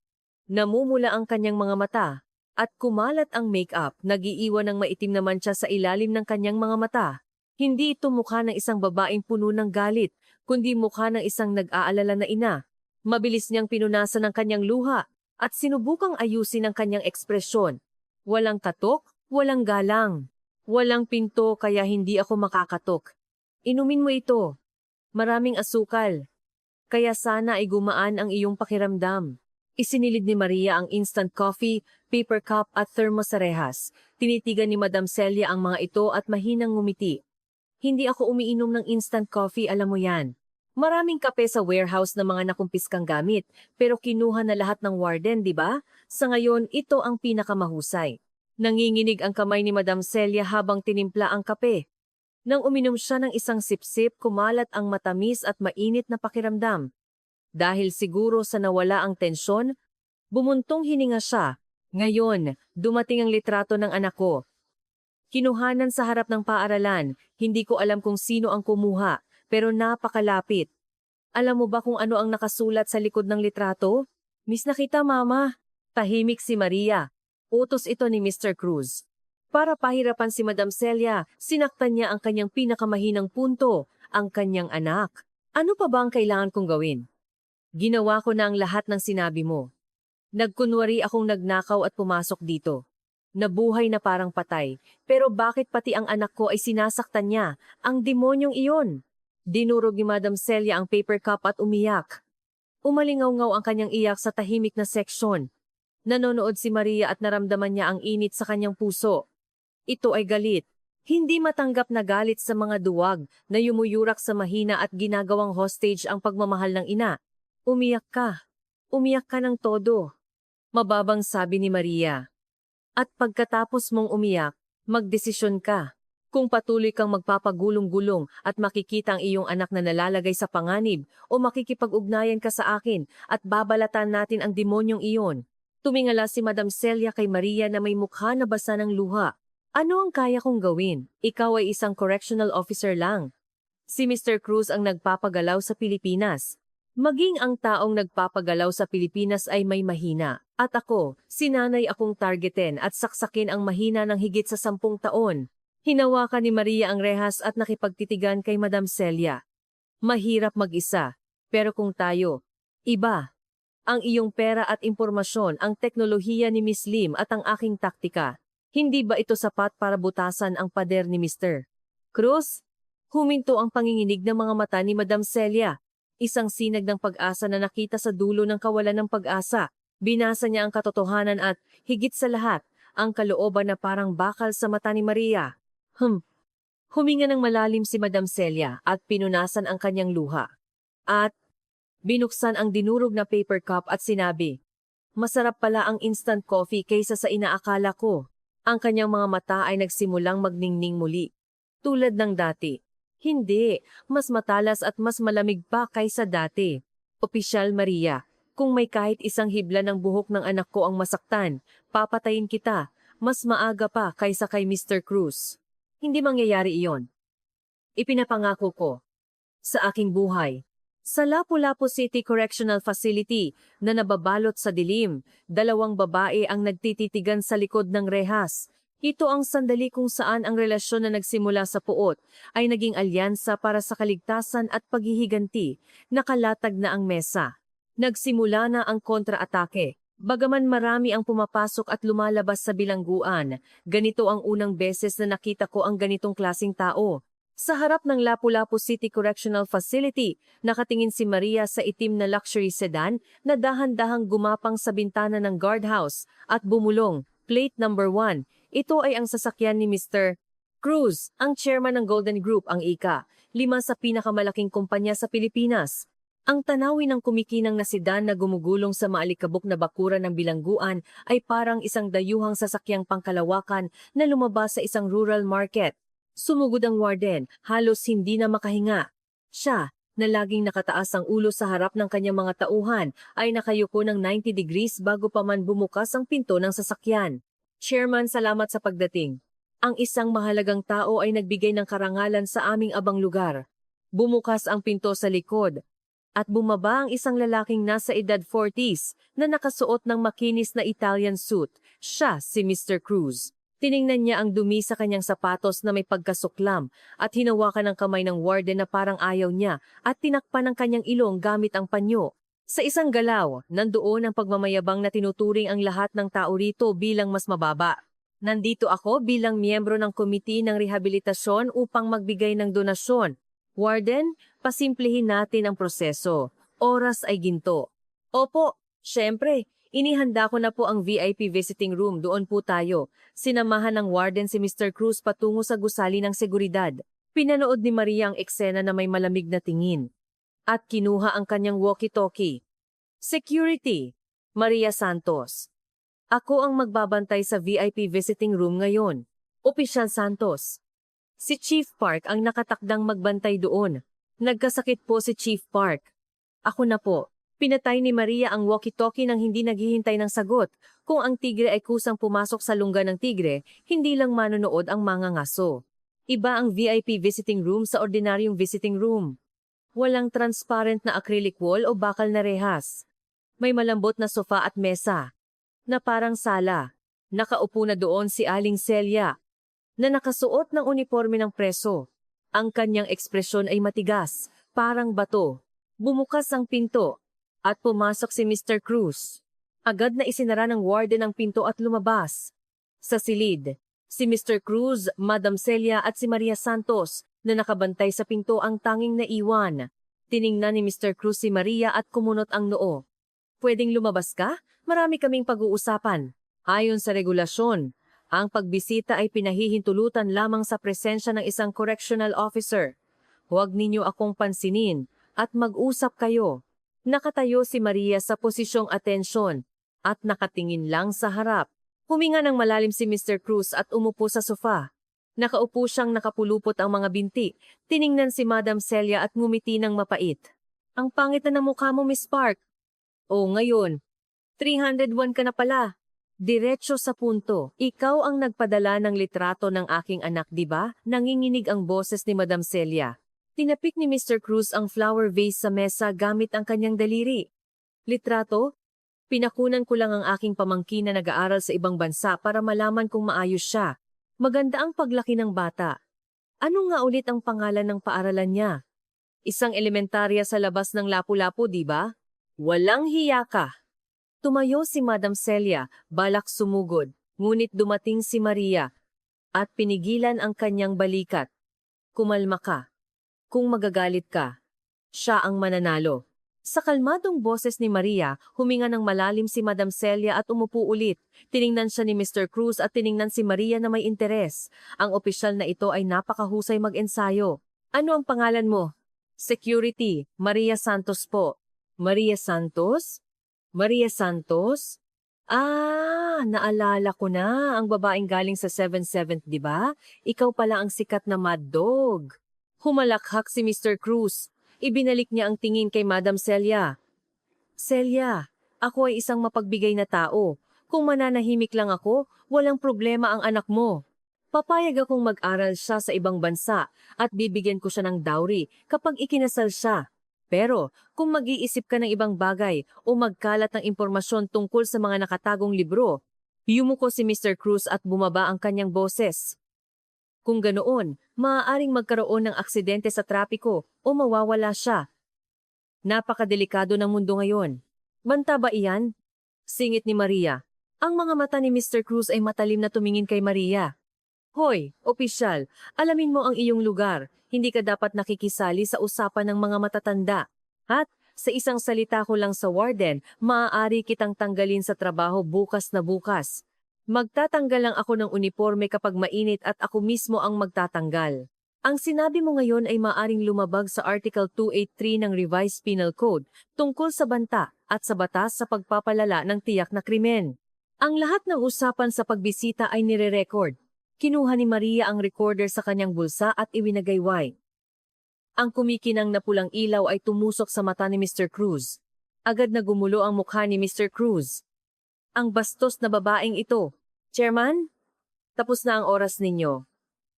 Namumula ang kanyang mga mata at kumalat ang make-up, nag-iiwan ng maitim na mantsa sa ilalim ng kanyang mga mata. Hindi ito mukha ng isang babaeng puno ng galit, kundi mukha ng isang nag-aalala na ina. Mabilis niyang pinunasan ang kanyang luha at sinubukang ayusin ang kanyang ekspresyon. Walang katok, walang galang. Walang pinto kaya hindi ako makakatok. Inumin mo ito. Maraming asukal. Kaya sana ay gumaan ang iyong pakiramdam. Isinilid ni Maria ang instant coffee, paper cup at thermos sa rehas. Tinitigan ni Madam Celia ang mga ito at mahinang ngumiti. Hindi ako umiinom ng instant coffee, alam mo yan. Maraming kape sa warehouse na mga nakumpiskang gamit, pero kinuha na lahat ng warden, di ba? Sa ngayon, ito ang pinakamahusay. Nanginginig ang kamay ni Madam Celia habang tinimpla ang kape. Nang uminom siya ng isang sipsip, kumalat ang matamis at mainit na pakiramdam. Dahil siguro sa nawala ang tensyon, bumuntong hininga siya. Ngayon, dumating ang litrato ng anak ko. Kinuhanan sa harap ng paaralan, hindi ko alam kung sino ang kumuha, pero napakalapit. Alam mo ba kung ano ang nakasulat sa likod ng litrato? Miss na kita, Mama. Tahimik si Maria. Utos ito ni Mr. Cruz. Para pahirapan si Madam Celia, sinaktan niya ang kanyang pinakamahinang punto, ang kanyang anak. Ano pa ba ang kailangan kong gawin? Ginawa ko na ang lahat ng sinabi mo. Nagkunwari akong nagnakaw at pumasok dito. Nabuhay na parang patay, pero bakit pati ang anak ko ay sinasaktan niya? Ang demonyong iyon. Dinurog ni Madam Celia ang paper cup at umiyak. Umalingaw-ngaw ang kanyang iyak sa tahimik na seksyon. Nanonood si Maria at naramdaman niya ang init sa kanyang puso. Ito ay galit. Hindi matanggap na galit sa mga duwag na yumuyurak sa mahina at ginagawang hostage ang pagmamahal ng ina. Umiyak ka. Umiyak ka ng todo. Mababang sabi ni Maria. At pagkatapos mong umiyak, magdesisyon ka. Kung patuloy kang magpapagulong-gulong at makikita ang iyong anak na nalalagay sa panganib o makikipag-ugnayan ka sa akin at babalatan natin ang demonyong iyon. Tumingala si Madam Celia kay Maria na may mukha na basa ng luha. Ano ang kaya kong gawin? Ikaw ay isang correctional officer lang. Si Mr. Cruz ang nagpapagalaw sa Pilipinas. Maging ang taong nagpapagalaw sa Pilipinas ay may mahina. At ako, sinanay akong targetin at saksakin ang mahina ng higit sa 10 taon. Hinawakan ni Maria ang rehas at nakipagtitigan kay Madam Celia. Mahirap mag-isa, pero kung tayo, iba. Ang iyong pera at impormasyon, ang teknolohiya ni Miss Lim at ang aking taktika. Hindi ba ito sapat para butasan ang pader ni Mr. Cruz? Huminto ang panginginig ng mga mata ni Madam Celia. Isang sinag ng pag-asa na nakita sa dulo ng kawalan ng pag-asa. Binasa niya ang katotohanan at, higit sa lahat, ang kalooban na parang bakal sa mata ni Maria. Huminga ng malalim si Madam Celia at pinunasan ang kanyang luha. At binuksan ang dinurog na paper cup at sinabi, "Masarap pala ang instant coffee kaysa sa inaakala ko." Ang kanyang mga mata ay nagsimulang magningning muli. Tulad ng dati. Hindi, mas matalas at mas malamig pa kaysa dati. Opisyal Maria, kung may kahit isang hibla ng buhok ng anak ko ang masaktan, papatayin kita, mas maaga pa kaysa kay Mr. Cruz. Hindi mangyayari iyon. Ipinapangako ko. Sa aking buhay. Sa Lapu-Lapu City Correctional Facility na nababalot sa dilim, 2 babae ang nagtititigan sa likod ng rehas. Ito ang sandali kung saan ang relasyon na nagsimula sa puot ay naging alyansa para sa kaligtasan at paghihiganti. Nakalatag na ang mesa. Nagsimula na ang kontra-atake. Bagaman marami ang pumapasok at lumalabas sa bilangguan, ganito ang unang beses na nakita ko ang ganitong klasing tao. Sa harap ng Lapu-Lapu City Correctional Facility, nakatingin si Maria sa itim na luxury sedan na dahan-dahang gumapang sa bintana ng guardhouse at bumulong, plate number 1. Ito ay ang sasakyan ni Mr. Cruz, ang chairman ng Golden Group, ang ika, 5 sa pinakamalaking kumpanya sa Pilipinas. Ang tanawin ng kumikinang na sedan na gumugulong sa maalikabok na bakuran ng bilangguan ay parang isang dayuhang sasakyang pangkalawakan na lumabas sa isang rural market. Sumugod ang warden, halos hindi na makahinga. Siya, na laging nakataas ang ulo sa harap ng kanyang mga tauhan, ay nakayuko ng 90 degrees bago pa man bumukas ang pinto ng sasakyan. "Chairman, salamat sa pagdating. Ang isang mahalagang tao ay nagbigay ng karangalan sa aming abang lugar." Bumukas ang pinto sa likod. At bumaba ang isang lalaking nasa edad 40s na nakasuot ng makinis na Italian suit. Siya si Mr. Cruz. Tiningnan niya ang dumi sa kanyang sapatos na may pagkasuklam at hinawakan ng kamay ng warden na parang ayaw niya at tinakpan ng kanyang ilong gamit ang panyo. Sa isang galaw, nandoon ang pagmamayabang na tinuturing ang lahat ng tao rito bilang mas mababa. "Nandito ako bilang miyembro ng komite ng rehabilitasyon upang magbigay ng donasyon. Warden, pasimplihin natin ang proseso. Oras ay ginto." "Opo, syempre. Inihanda ko na po ang VIP visiting room, doon po tayo." Sinamahan ng warden si Mr. Cruz patungo sa gusali ng seguridad. Pinanood ni Maria ang eksena na may malamig na tingin. At kinuha ang kanyang walkie-talkie. "Security, Maria Santos. Ako ang magbabantay sa VIP visiting room ngayon." "Opisyal Santos." Si Chief Park ang nakatakdang magbantay doon. "Nagkasakit po si Chief Park." "Ako na po." Pinatay ni Maria ang walkie-talkie nang hindi naghihintay ng sagot. Kung ang tigre ay kusang pumasok sa lungga ng tigre, hindi lang manonood ang mga ngaso. Iba ang VIP visiting room sa ordinaryong visiting room. Walang transparent na acrylic wall o bakal na rehas. May malambot na sofa at mesa, na parang sala. Nakaupo na doon si Aling Celia, na nakasuot ng uniforme ng preso. Ang kanyang ekspresyon ay matigas, parang bato. Bumukas ang pinto, at pumasok si Mr. Cruz. Agad na isinara ng warden ang pinto at lumabas. Sa silid, si Mr. Cruz, Madam Celia at si Maria Santos na nakabantay sa pinto ang tanging naiwan. Tiningnan ni Mr. Cruz si Maria at kumunot ang noo. "Pwedeng lumabas ka? Marami kaming pag-uusapan." Ayon sa regulasyon, ang pagbisita ay pinahihintulutan lamang sa presensya ng isang correctional officer. "Huwag ninyo akong pansinin at mag-usap kayo." Nakatayo si Maria sa posisyong atensyon at nakatingin lang sa harap. Huminga ng malalim si Mr. Cruz at umupo sa sofa. Nakaupo siyang nakapulupot ang mga binti. Tiningnan si Madam Celia at ngumiti ng mapait. "Ang pangit na ng mukha mo, Miss Park." "Oh, ngayon, 301 ka na pala." Diretso sa punto. "Ikaw ang nagpadala ng litrato ng aking anak, di ba?" Nanginginig ang boses ni Madam Celia. Tinapik ni Mr. Cruz ang flower vase sa mesa gamit ang kanyang daliri. "Litrato? Pinakunan ko lang ang aking pamangkin na nag-aaral sa ibang bansa para malaman kung maayos siya. Maganda ang paglaki ng bata." "Ano nga ulit ang pangalan ng paaralan niya?" "Isang elementarya sa labas ng Lapu-Lapu, di ba?" "Walang hiya ka." Tumayo si Madam Celia, balak sumugod, ngunit dumating si Maria at pinigilan ang kanyang balikat. "Kumalma ka. Kung magagalit ka, Siya ang mananalo. Sa kalmadong boses ni Maria, huminga ng malalim si Madam Celia at umupo ulit. Tiningnan siya ni Mr. Cruz at tiningnan si Maria na may interes. Ang opisyal na ito ay napakahusay mag-ensayo. Ano ang pangalan mo? Security, Maria Santos po. Maria Santos? Maria Santos? Naalala ko na, ang babaeng galing sa 7-7, di ba? Ikaw pala ang sikat na mad dog. Humalakhak si Mr. Cruz. Ibinalik niya ang tingin kay Madam Celia. Celia, ako ay isang mapagbigay na tao. Kung mananahimik lang ako, walang problema ang anak mo. Papayag akong mag-aral siya sa ibang bansa at bibigyan ko siya ng dowry kapag ikinasal siya. Pero kung mag-iisip ka ng ibang bagay o magkalat ng impormasyon tungkol sa mga nakatagong libro, yumuko si Mr. Cruz at bumaba ang kanyang boses. Kung ganoon, maaaring magkaroon ng aksidente sa trapiko o mawawala siya. Napakadelikado ng mundo ngayon. Banta ba iyan? Singit ni Maria. Ang mga mata ni Mr. Cruz ay matalim na tumingin kay Maria. Hoy, opisyal, alamin mo ang iyong lugar. Hindi ka dapat nakikisali sa usapan ng mga matatanda. At sa isang salita ko lang sa warden, maaari kitang tanggalin sa trabaho bukas na bukas. Magtatanggal lang ako ng uniforme kapag mainit at ako mismo ang magtatanggal. Ang sinabi mo ngayon ay maaring lumabag sa Article 283 ng Revised Penal Code tungkol sa banta at sa batas sa pagpapalala ng tiyak na krimen. Ang lahat ng usapan sa pagbisita ay nire-record. Kinuha ni Maria ang recorder sa kanyang bulsa at iwinagayway. Ang kumikinang na pulang ilaw ay tumusok sa mata ni Mr. Cruz. Agad na gumulo ang mukha ni Mr. Cruz. Ang bastos na babaeng ito. Chairman? Tapos na ang oras ninyo.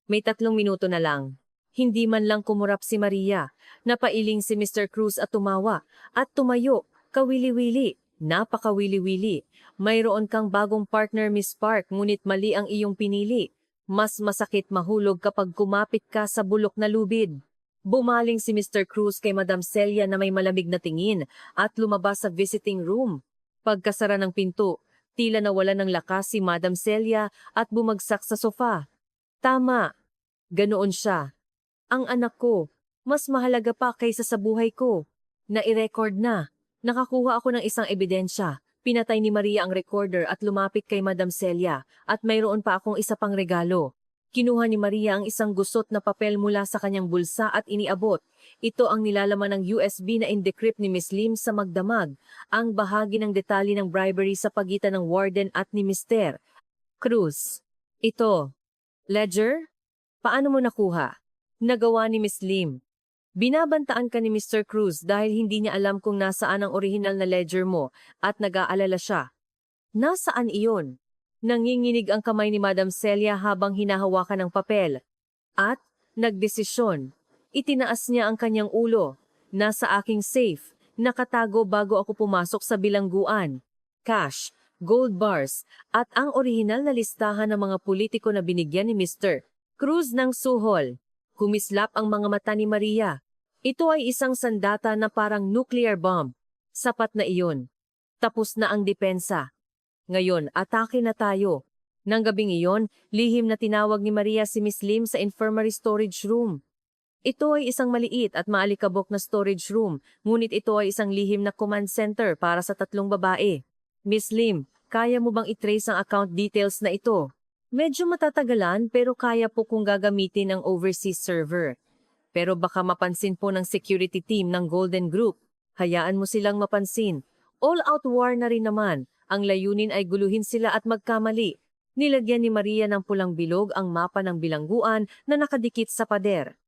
May 3 minuto na lang. Hindi man lang kumurap si Maria. Napailing si Mr. Cruz at tumawa. At tumayo. Kawili-wili. Napakawili-wili. Mayroon kang bagong partner, Miss Park, ngunit mali ang iyong pinili. Mas masakit mahulog kapag kumapit ka sa bulok na lubid. Bumaling si Mr. Cruz kay Madam Celia na may malamig na tingin at lumabas sa visiting room. Pagkasara ng pinto, tila nawala ng lakas si Madam Celia at bumagsak sa sofa. Tama. Ganoon siya. Ang anak ko, mas mahalaga pa kaysa sa buhay ko. Nai-record na. Nakakuha ako ng isang ebidensya. Pinatay ni Maria ang recorder at lumapit kay Madam Celia at mayroon pa akong isa pang regalo. Kinuha ni Maria ang isang gusot na papel mula sa kanyang bulsa at iniabot. Ito ang nilalaman ng USB na in-decrypt ni Miss Lim sa magdamag, ang bahagi ng detalye ng bribery sa pagitan ng warden at ni Mr. Cruz. Ito. Ledger? Paano mo nakuha? Nagawa ni Miss Lim. Binabantaan ka ni Mr. Cruz dahil hindi niya alam kung nasaan ang orihinal na ledger mo at nag-aalala siya. Nasaan iyon? Nanginginig ang kamay ni Madam Celia habang hinahawakan ang papel. At, nagdesisyon. Itinaas niya ang kanyang ulo. Nasa aking safe. Nakatago bago ako pumasok sa bilangguan. Cash, gold bars, at ang orihinal na listahan ng mga politiko na binigyan ni Mr. Cruz ng suhol. Kumislap ang mga mata ni Maria. Ito ay isang sandata na parang nuclear bomb. Sapat na iyon. Tapos na ang depensa. Ngayon, atake na tayo. Nang gabing iyon, lihim na tinawag ni Maria si Miss Lim sa infirmary storage room. Ito ay isang maliit at maalikabok na storage room, ngunit ito ay isang lihim na command center para sa 3 babae. Miss Lim, kaya mo bang i-trace ang account details na ito? Medyo matatagalan pero kaya po kung gagamitin ang overseas server. Pero baka mapansin po ng security team ng Golden Group. Hayaan mo silang mapansin. All-out war na rin naman. Ang layunin ay guluhin sila at magkamali. Nilagyan ni Maria ng pulang bilog ang mapa ng bilangguan na nakadikit sa pader.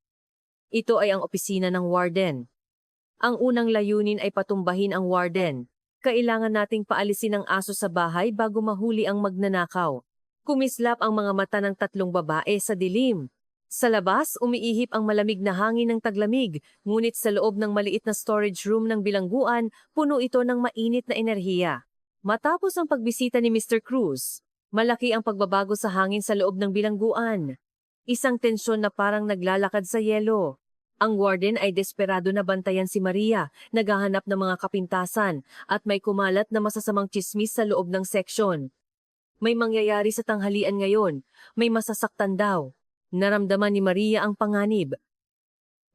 Ito ay ang opisina ng warden. Ang unang layunin ay patumbahin ang warden. Kailangan nating paalisin ang aso sa bahay bago mahuli ang magnanakaw. Kumislap ang mga mata ng 3 babae sa dilim. Sa labas, umiihip ang malamig na hangin ng taglamig, ngunit sa loob ng maliit na storage room ng bilangguan, puno ito ng mainit na enerhiya. Matapos ang pagbisita ni Mr. Cruz, malaki ang pagbabago sa hangin sa loob ng bilangguan. Isang tensyon na parang naglalakad sa yelo. Ang warden ay desperado na bantayan si Maria, naghahanap ng mga kapintasan, at may kumalat na masasamang tsismis sa loob ng seksyon. May mangyayari sa tanghalian ngayon, may masasaktan daw. Naramdaman ni Maria ang panganib.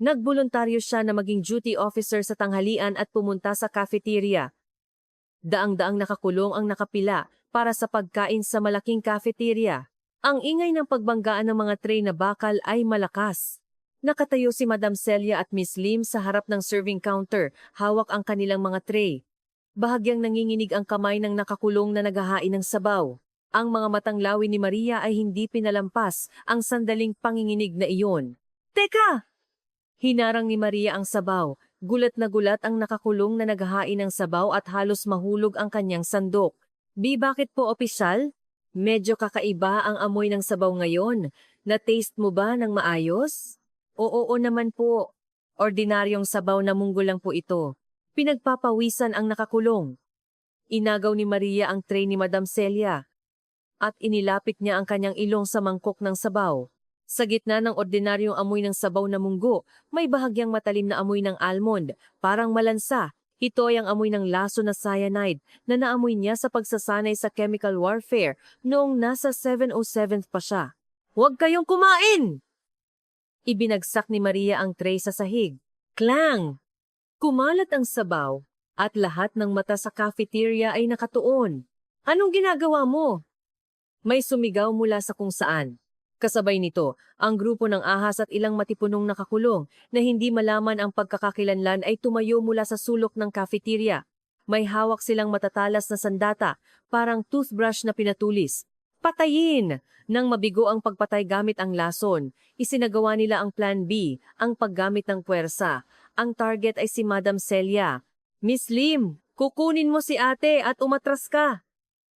Nagboluntaryo siya na maging duty officer sa tanghalian at pumunta sa cafeteria. Daang-daang nakakulong ang nakapila para sa pagkain sa malaking cafeteria. Ang ingay ng pagbanggaan ng mga tray na bakal ay malakas. Nakatayo si Madam Celia at Miss Lim sa harap ng serving counter, hawak ang kanilang mga tray. Bahagyang nanginginig ang kamay ng nakakulong na naghahain ng sabaw. Ang mga matang lawi ni Maria ay hindi pinalampas ang sandaling panginginig na iyon. Teka! Hinarang ni Maria ang sabaw. Gulat na gulat ang nakakulong na naghahain ng sabaw at halos mahulog ang kanyang sandok. Bakit po opisyal? Medyo kakaiba ang amoy ng sabaw ngayon. Na-taste mo ba ng maayos? Oo naman po. Ordinaryong sabaw na munggo lang po ito. Pinagpapawisan ang nakakulong. Inagaw ni Maria ang tray ni Madam Celia at inilapit niya ang kanyang ilong sa mangkok ng sabaw. Sa gitna ng ordinaryong amoy ng sabaw na munggo, may bahagyang matalim na amoy ng almond, parang malansa. Ito ay ang amoy ng laso na cyanide na naamoy niya sa pagsasanay sa chemical warfare noong nasa 707 pa siya. Huwag kayong kumain! Ibinagsak ni Maria ang tray sa sahig. Klang! Kumalat ang sabaw at lahat ng mata sa cafeteria ay nakatuon. Anong ginagawa mo? May sumigaw mula sa kung saan. Kasabay nito, ang grupo ng ahas at ilang matipunong nakakulong na hindi malaman ang pagkakakilanlan ay tumayo mula sa sulok ng cafeteria. May hawak silang matatalas na sandata, parang toothbrush na pinatulis. Patayin! Nang mabigo ang pagpatay gamit ang lason, isinagawa nila ang Plan B, ang paggamit ng puwersa. Ang target ay si Madam Celia. Miss Lim, kukunin mo si ate at umatras ka!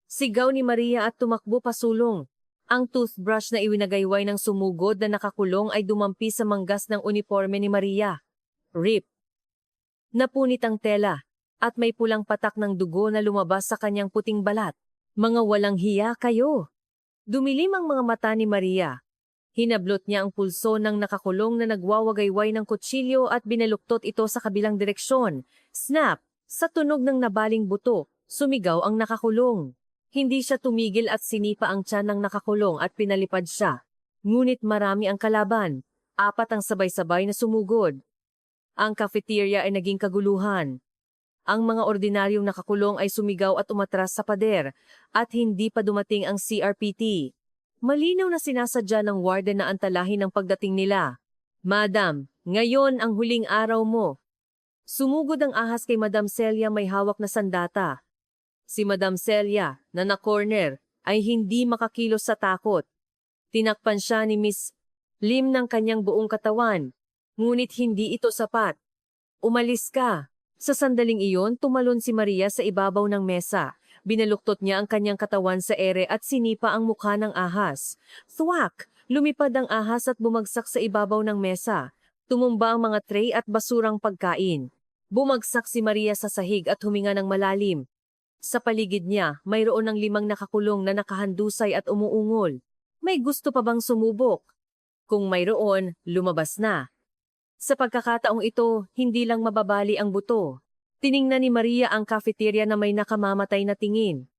Sigaw ni Maria at tumakbo pasulong. Ang toothbrush na iwinagayway ng sumugod na nakakulong ay dumampi sa manggas ng uniforme ni Maria. Rip. Napunit ang tela at may pulang patak ng dugo na lumabas sa kanyang puting balat. Mga walang hiya kayo. Dumilim ang mga mata ni Maria. Hinablot niya ang pulso ng nakakulong na nagwawagayway ng kutsilyo at binaluktot ito sa kabilang direksyon. Snap! Sa tunog ng nabaling buto, sumigaw ang nakakulong. Hindi siya tumigil at sinipa ang tiyan ng nakakulong at pinalipad siya. Ngunit marami ang kalaban. 4 ang sabay-sabay na sumugod. Ang cafeteria ay naging kaguluhan. Ang mga ordinaryong nakakulong ay sumigaw at umatras sa pader at hindi pa dumating ang CRPT. Malinaw na sinasadya ng warden na antalahin ang pagdating nila. Madam, ngayon ang huling araw mo. Sumugod ang ahas kay Madam Celia may hawak na sandata. Si Madam Celia, na na-corner, ay hindi makakilos sa takot. Tinakpan siya ni Miss Lim ng kanyang buong katawan, ngunit hindi ito sapat. Umalis ka. Sa sandaling iyon, tumalon si Maria sa ibabaw ng mesa. Binaluktot niya ang kanyang katawan sa ere at sinipa ang mukha ng ahas. Thwack! Lumipad ang ahas at bumagsak sa ibabaw ng mesa. Tumumba ang mga tray at basurang pagkain. Bumagsak si Maria sa sahig at huminga ng malalim. Sa paligid niya, mayroon ng 5 nakakulong na nakahandusay at umuungol. May gusto pa bang sumubok? Kung mayroon, lumabas na. Sa pagkakataong ito, hindi lang mababali ang buto. Tiningnan ni Maria ang cafeteria na may nakamamatay na tingin.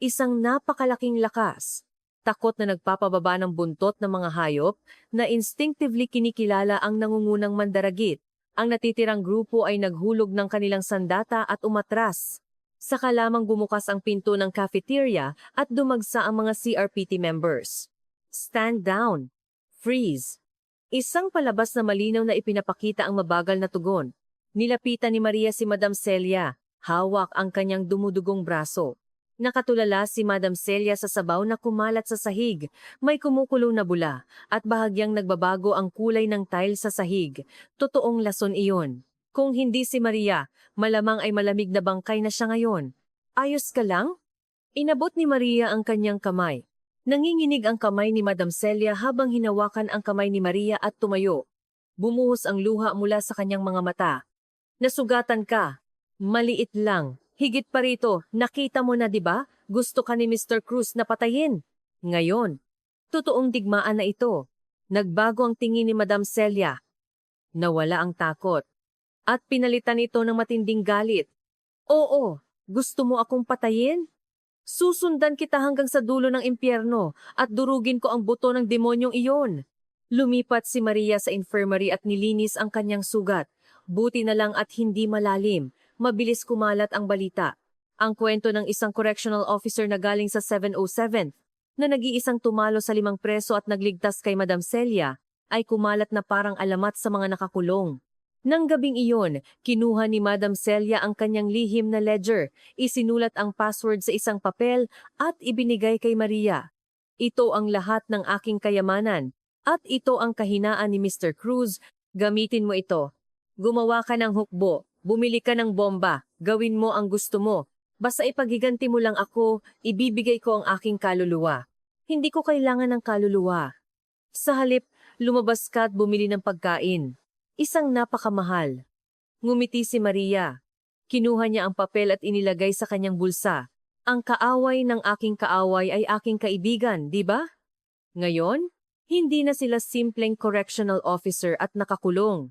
Isang napakalaking lakas. Takot na nagpapababa ng buntot ng mga hayop na instinctively kinikilala ang nangungunang mandaragit. Ang natitirang grupo ay naghulog ng kanilang sandata at umatras. Saka lamang bumukas ang pinto ng cafeteria at dumagsa ang mga CRPT members. Stand down. Freeze. Isang palabas na malinaw na ipinapakita ang mabagal na tugon. Nilapitan ni Maria si Madam Celia. Hawak ang kanyang dumudugong braso. Nakatulala si Madam Celia sa sabaw na kumalat sa sahig. May kumukulong na bula at bahagyang nagbabago ang kulay ng tile sa sahig. Totoong lason iyon. Kung hindi si Maria, malamang ay malamig na bangkay na siya ngayon. Ayos ka lang? Inabot ni Maria ang kanyang kamay. Nanginginig ang kamay ni Madam Celia habang hinawakan ang kamay ni Maria at tumayo. Bumuhos ang luha mula sa kanyang mga mata. Nasugatan ka. Maliit lang. Higit pa rito, nakita mo na 'di ba? Gusto ka ni Mr. Cruz na patayin. Ngayon, totoong digmaan na ito. Nagbago ang tingin ni Madam Celia. Nawala ang takot. At pinalitan ito ng matinding galit. Oo, gusto mo akong patayin? Susundan kita hanggang sa dulo ng impyerno at durugin ko ang buto ng demonyong iyon. Lumipat si Maria sa infirmary at nilinis ang kanyang sugat. Buti na lang at hindi malalim. Mabilis kumalat ang balita. Ang kwento ng isang correctional officer na galing sa 707 na nag-iisang tumalo sa 5 preso at nagligtas kay Madam Celia ay kumalat na parang alamat sa mga nakakulong. Nang gabing iyon, kinuha ni Madam Celia ang kanyang lihim na ledger, isinulat ang password sa isang papel at ibinigay kay Maria. Ito ang lahat ng aking kayamanan at ito ang kahinaan ni Mr. Cruz. Gamitin mo ito. Gumawa ka ng hukbo, bumili ka ng bomba, gawin mo ang gusto mo. Basta ipaghiganti mo lang ako, ibibigay ko ang aking kaluluwa. Hindi ko kailangan ng kaluluwa. Sa halip, lumabas ka at bumili ng pagkain. Isang napakamahal. Ngumiti si Maria. Kinuha niya ang papel at inilagay sa kanyang bulsa. Ang kaaway ng aking kaaway ay aking kaibigan, di ba? Ngayon, hindi na sila simpleng correctional officer at nakakulong.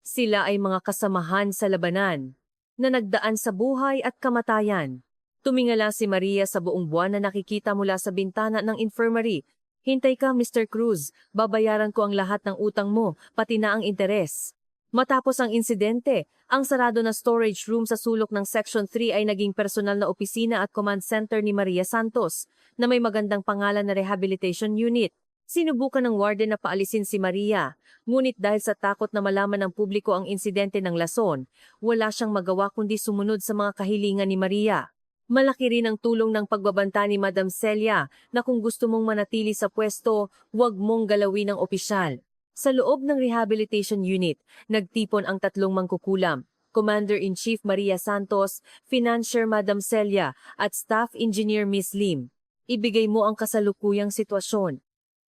Sila ay mga kasamahan sa labanan, na nagdaan sa buhay at kamatayan. Tumingala si Maria sa buong buwan na nakikita mula sa bintana ng infirmary. Hintay ka, Mr. Cruz. Babayaran ko ang lahat ng utang mo, pati na ang interes. Matapos ang insidente, ang sarado na storage room sa sulok ng Section 3 ay naging personal na opisina at command center ni Maria Santos, na may magandang pangalan na Rehabilitation Unit. Sinubukan ng warden na paalisin si Maria, ngunit dahil sa takot na malaman ng publiko ang insidente ng lason, wala siyang magawa kundi sumunod sa mga kahilingan ni Maria. Malaki rin ang tulong ng pagbabanta ni Madam Celia na kung gusto mong manatili sa pwesto, huwag mong galawin ang opisyal. Sa loob ng Rehabilitation Unit, nagtipon ang 3 mangkukulam, Commander-in-Chief Maria Santos, Financier Madam Celia at Staff Engineer Miss Lim. Ibigay mo ang kasalukuyang sitwasyon.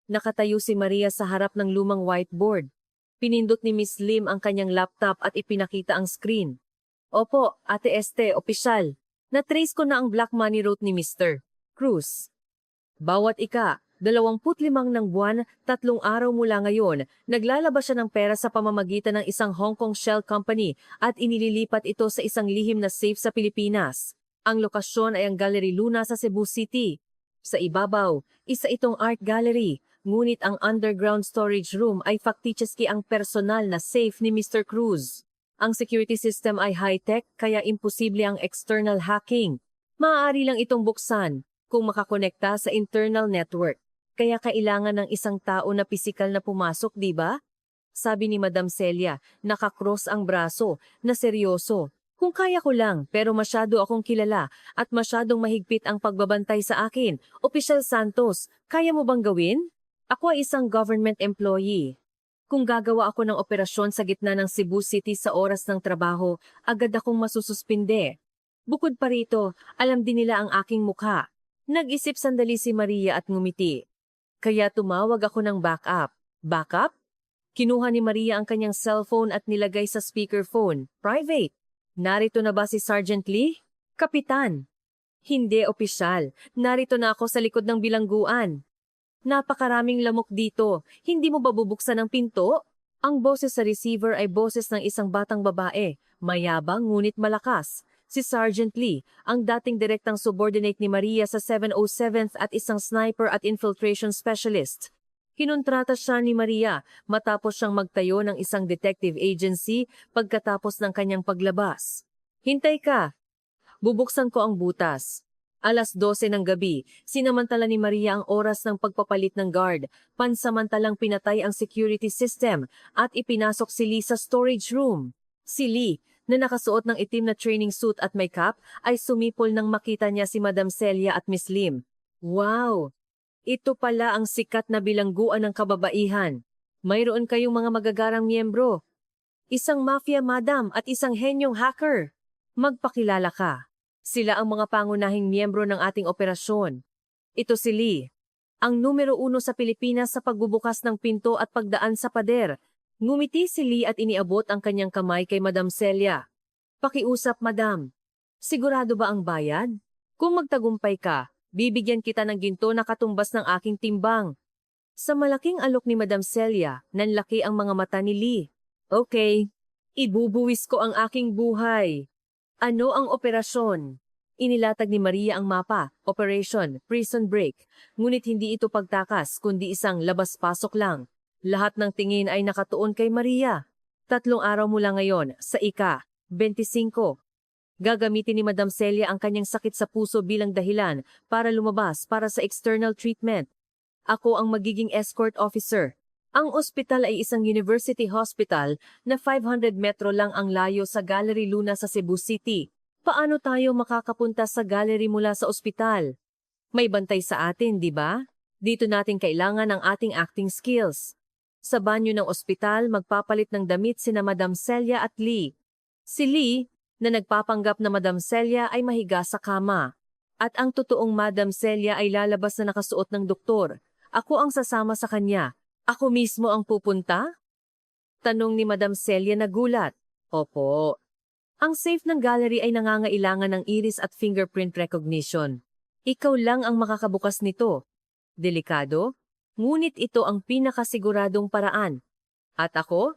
Nakatayo si Maria sa harap ng lumang whiteboard. Pinindot ni Miss Lim ang kanyang laptop at ipinakita ang screen. Opo, Ate Este, opisyal. Na-trace ko na ang black money route ni Mr. Cruz. Bawat 25 ng buwan, 3 araw mula ngayon, naglalabas siya ng pera sa pamamagitan ng isang Hong Kong shell company at inililipat ito sa isang lihim na safe sa Pilipinas. Ang lokasyon ay ang Gallery Luna sa Cebu City. Sa ibabaw, isa itong art gallery, ngunit ang underground storage room ay fakticheski ang personal na safe ni Mr. Cruz. Ang security system ay high-tech kaya imposible ang external hacking. Maaari lang itong buksan kung makakonekta sa internal network. Kaya kailangan ng isang tao na pisikal na pumasok, di ba? Sabi ni Madam Celia, nakakross ang braso, na seryoso. Kung kaya ko lang, pero masyado akong kilala at masyadong mahigpit ang pagbabantay sa akin. Opisyal Santos, kaya mo bang gawin? Ako ay isang government employee. Kung gagawa ako ng operasyon sa gitna ng Cebu City sa oras ng trabaho, agad akong masususpinde. Bukod pa rito, alam din nila ang aking mukha. Nag-isip sandali si Maria at ngumiti. Kaya tumawag ako ng backup. Backup? Kinuha ni Maria ang kanyang cellphone at nilagay sa speakerphone. Private. Narito na ba si Sergeant Lee? Kapitan. Hindi opisyal. Narito na ako sa likod ng bilangguan. Napakaraming lamok dito. Hindi mo ba bubuksan ang pinto? Ang boses sa receiver ay boses ng isang batang babae. Mayabang ngunit malakas. Si Sergeant Lee, ang dating direktang subordinate ni Maria sa 707th at isang sniper at infiltration specialist. Kinontrata siya ni Maria matapos siyang magtayo ng isang detective agency pagkatapos ng kanyang paglabas. Hintay ka. Bubuksan ko ang butas. 12:00 ng gabi, sinamantala ni Maria ang oras ng pagpapalit ng guard, pansamantalang pinatay ang security system at ipinasok si Lee sa storage room. Si Lee, na nakasuot ng itim na training suit at may cap, ay sumipol nang makita niya si Madam Celia at Miss Lim. Wow! Ito pala ang sikat na bilangguan ng kababaihan. Mayroon kayong mga magagarang miyembro. Isang mafia madam at isang henyong hacker. Magpakilala ka. Sila ang mga pangunahing miyembro ng ating operasyon. Ito si Lee, ang numero 1 sa Pilipinas sa pagbubukas ng pinto at pagdaan sa pader. Ngumiti si Lee at iniabot ang kanyang kamay kay Madam Celia. Pakiusap, Madam. Sigurado ba ang bayad? Kung magtagumpay ka, bibigyan kita ng ginto na katumbas ng aking timbang. Sa malaking alok ni Madam Celia, nanlaki ang mga mata ni Lee. Okay, ibubuwis ko ang aking buhay. Ano ang operasyon? Inilatag ni Maria ang mapa, Operation Prison Break, ngunit hindi ito pagtakas kundi isang labas-pasok lang. Lahat ng tingin ay nakatuon kay Maria. 3 araw mula ngayon, sa ika-25. Gagamitin ni Madam Celia ang kanyang sakit sa puso bilang dahilan para lumabas para sa external treatment. Ako ang magiging escort officer. Ang ospital ay isang university hospital na 500 metro lang ang layo sa Gallery Luna sa Cebu City. Paano tayo makakapunta sa gallery mula sa ospital? May bantay sa atin, di ba? Dito natin kailangan ang ating acting skills. Sa banyo ng ospital, magpapalit ng damit sina Madam Celia at Lee. Si Lee, na nagpapanggap na Madam Celia ay mahiga sa kama. At ang totoong Madam Celia ay lalabas na nakasuot ng doktor. Ako ang sasama sa kanya. Ako mismo ang pupunta? Tanong ni Madam Celia na gulat. Opo. Ang safe ng gallery ay nangangailangan ng iris at fingerprint recognition. Ikaw lang ang makakabukas nito. Delikado? Ngunit ito ang pinakasiguradong paraan. At ako?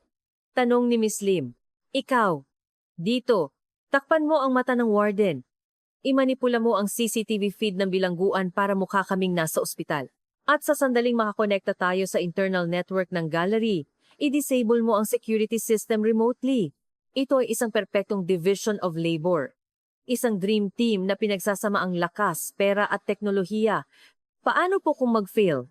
Tanong ni Miss Lim. Ikaw. Dito. Takpan mo ang mata ng warden. Imanipula mo ang CCTV feed ng bilangguan para mukha kaming nasa ospital. At sa sandaling makakonekta tayo sa internal network ng gallery, i-disable mo ang security system remotely. Ito ay isang perpektong division of labor. Isang dream team na pinagsasama ang lakas, pera at teknolohiya. Paano po kung mag-fail?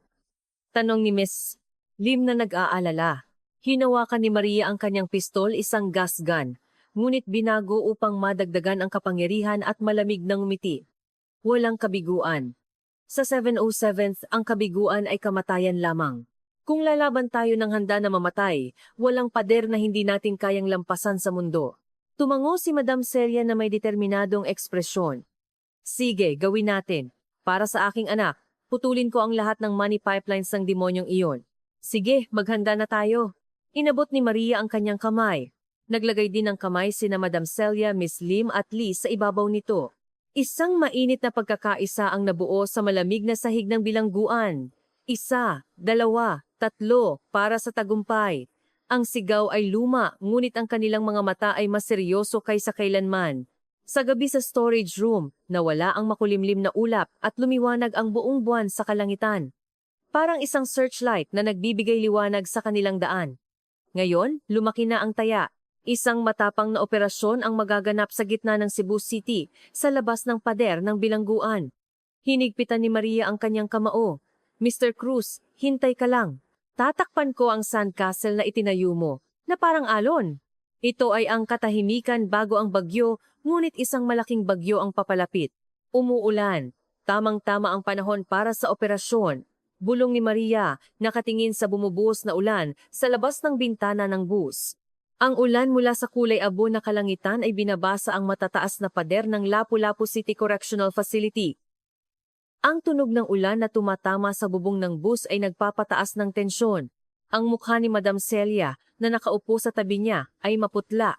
Tanong ni Miss Lim na nag-aalala. Hinawakan ni Maria ang kanyang pistol, isang gas gun, ngunit binago upang madagdagan ang kapangyarihan at malamig ng ngumiti. Walang kabiguan. Sa 707th, ang kabiguan ay kamatayan lamang. Kung lalaban tayo ng handa na mamatay, walang pader na hindi natin kayang lampasan sa mundo. Tumango si Madam Celia na may determinadong ekspresyon. Sige, gawin natin. Para sa aking anak, putulin ko ang lahat ng money pipelines ng demonyong iyon. Sige, maghanda na tayo. Inabot ni Maria ang kanyang kamay. Naglagay din ng kamay sina Madam Celia, Miss Lim at Lee sa ibabaw nito. Isang mainit na pagkakaisa ang nabuo sa malamig na sahig ng bilangguan. 1, 2, 3 para sa tagumpay. Ang sigaw ay luma, ngunit ang kanilang mga mata ay mas seryoso kaysa kailanman. Sa gabi sa storage room, nawala ang makulimlim na ulap at lumiwanag ang buong buwan sa kalangitan. Parang isang searchlight na nagbibigay liwanag sa kanilang daan. Ngayon, lumaki na ang taya. Isang matapang na operasyon ang magaganap sa gitna ng Cebu City sa labas ng pader ng bilangguan. Hinigpitan ni Maria ang kanyang kamao. Mr. Cruz, hintay ka lang. Tatakpan ko ang sandcastle na itinayo mo, na parang alon. Ito ay ang katahimikan bago ang bagyo, ngunit isang malaking bagyo ang papalapit. Umuulan. Tamang-tama ang panahon para sa operasyon. Bulong ni Maria, nakatingin sa bumubuhos na ulan sa labas ng bintana ng bus. Ang ulan mula sa kulay abo na kalangitan ay binabasa ang matataas na pader ng Lapu-Lapu City Correctional Facility. Ang tunog ng ulan na tumatama sa bubong ng bus ay nagpapataas ng tensyon. Ang mukha ni Madam Celia, na nakaupo sa tabi niya, ay maputla.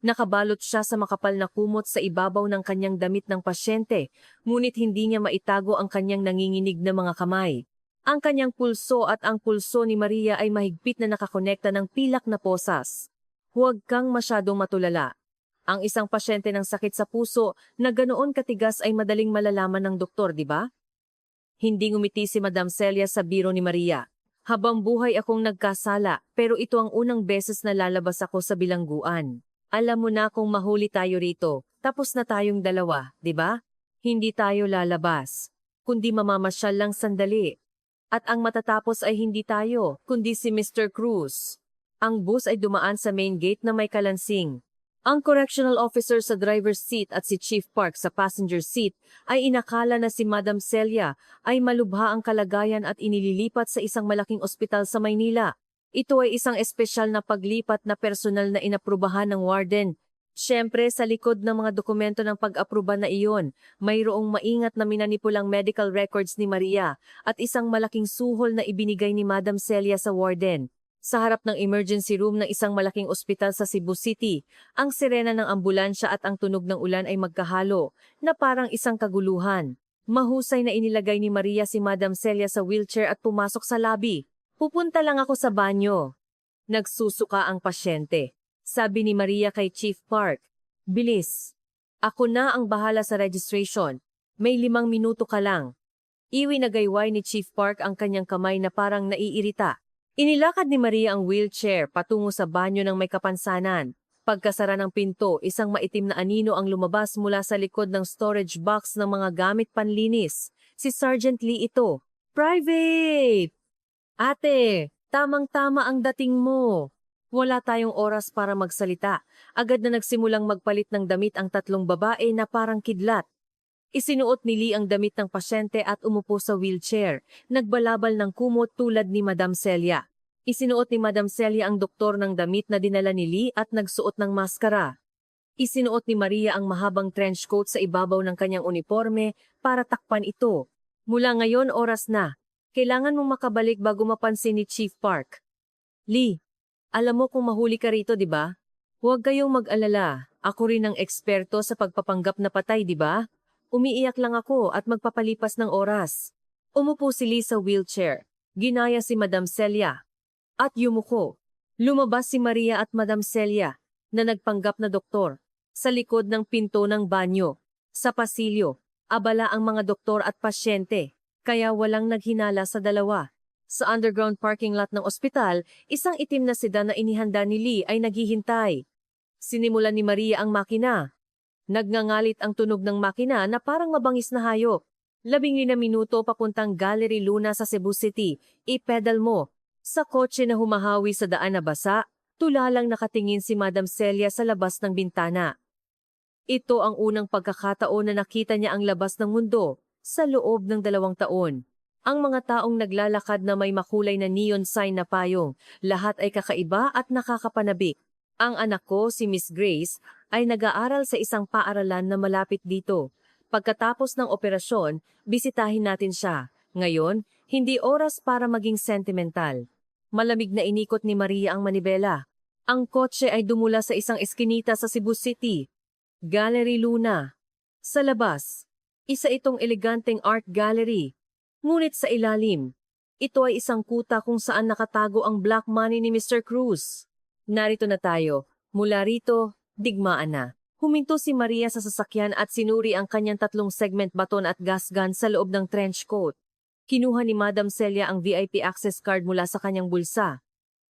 Nakabalot siya sa makapal na kumot sa ibabaw ng kanyang damit ng pasyente, ngunit hindi niya maitago ang kanyang nanginginig na mga kamay. Ang kanyang pulso at ang pulso ni Maria ay mahigpit na nakakonekta ng pilak na posas. Huwag kang masyadong matulala. Ang isang pasyente ng sakit sa puso na ganoon katigas ay madaling malalaman ng doktor, di ba? Hindi ngumiti si Madam Celia sa biro ni Maria. Habang buhay akong nagkasala, pero ito ang unang beses na lalabas ako sa bilangguan. Alam mo na kung mahuli tayo rito, tapos na tayong dalawa, di ba? Hindi tayo lalabas, kundi mamamasyal lang sandali. At ang matatapos ay hindi tayo, kundi si Mr. Cruz. Ang bus ay dumaan sa main gate na may kalansing. Ang correctional officer sa driver's seat at si Chief Park sa passenger seat ay inakala na si Madam Celia ay malubha ang kalagayan at inililipat sa isang malaking ospital sa Maynila. Ito ay isang espesyal na paglipat na personal na inaprubahan ng warden. Siyempre, sa likod ng mga dokumento ng pag-aproba na iyon, mayroong maingat na minanipulang medical records ni Maria at isang malaking suhol na ibinigay ni Madam Celia sa warden. Sa harap ng emergency room ng isang malaking ospital sa Cebu City, ang sirena ng ambulansya at ang tunog ng ulan ay magkahalo, na parang isang kaguluhan. Mahusay na inilagay ni Maria si Madam Celia sa wheelchair at pumasok sa lobby. Pupunta lang ako sa banyo. Nagsusuka ang pasyente. Sabi ni Maria kay Chief Park, bilis. Ako na ang bahala sa registration. May 5 minuto ka lang. Iwi na gayway ni Chief Park ang kanyang kamay na parang naiirita. Inilakad ni Maria ang wheelchair patungo sa banyo ng may kapansanan. Pagkasara ng pinto, isang maitim na anino ang lumabas mula sa likod ng storage box ng mga gamit panlinis. Si Sergeant Lee ito. Private! Ate, tamang-tama ang dating mo. Wala tayong oras para magsalita. Agad na nagsimulang magpalit ng damit ang tatlong babae na parang kidlat. Isinuot ni Lee ang damit ng pasyente at umupo sa wheelchair. Nagbalabal ng kumot tulad ni Madam Celia. Isinuot ni Madam Celia ang doktor ng damit na dinala ni Lee at nagsuot ng maskara. Isinuot ni Maria ang mahabang trench coat sa ibabaw ng kanyang uniforme para takpan ito. Mula ngayon oras na. Kailangan mong makabalik bago mapansin ni Chief Park. Lee, alam mo kung mahuli ka rito, di ba? Huwag kayong mag-alala. Ako rin ang eksperto sa pagpapanggap na patay, di ba? Umiiyak lang ako at magpapalipas ng oras. Umupo si Lee sa wheelchair. Ginaya si Madam Celia. At yumuko. Lumabas si Maria at Madam Celia na nagpanggap na doktor sa likod ng pinto ng banyo. Sa pasilyo, abala ang mga doktor at pasyente, kaya walang naghinala sa dalawa. Sa underground parking lot ng ospital, isang itim na sedan na inihanda ni Lee ay naghihintay. Sinimulan ni Maria ang makina. Nagngangalit ang tunog ng makina na parang mabangis na hayop. 15 minuto papuntang Gallery Luna sa Cebu City. I-pedal mo. Sa kotse na humahawi sa daan na basa, tulalang nakatingin si Madam Celia sa labas ng bintana. Ito ang unang pagkakataon na nakita niya ang labas ng mundo sa loob ng 2 taon. Ang mga taong naglalakad na may makulay na neon sign na payong, lahat ay kakaiba at nakakapanabik. Ang anak ko, si Miss Grace, ay nag-aaral sa isang paaralan na malapit dito. Pagkatapos ng operasyon, bisitahin natin siya. Ngayon, hindi oras para maging sentimental. Malamig na inikot ni Maria ang manibela. Ang kotse ay dumula sa isang eskinita sa Cebu City. Gallery Luna. Sa labas, isa itong eleganteng art gallery. Ngunit sa ilalim, ito ay isang kuta kung saan nakatago ang black money ni Mr. Cruz. Narito na tayo. Mula rito, digmaan na. Huminto si Maria sa sasakyan at sinuri ang kanyang 3 segment baton at gas gun sa loob ng trench coat. Kinuha ni Madam Celia ang VIP access card mula sa kanyang bulsa.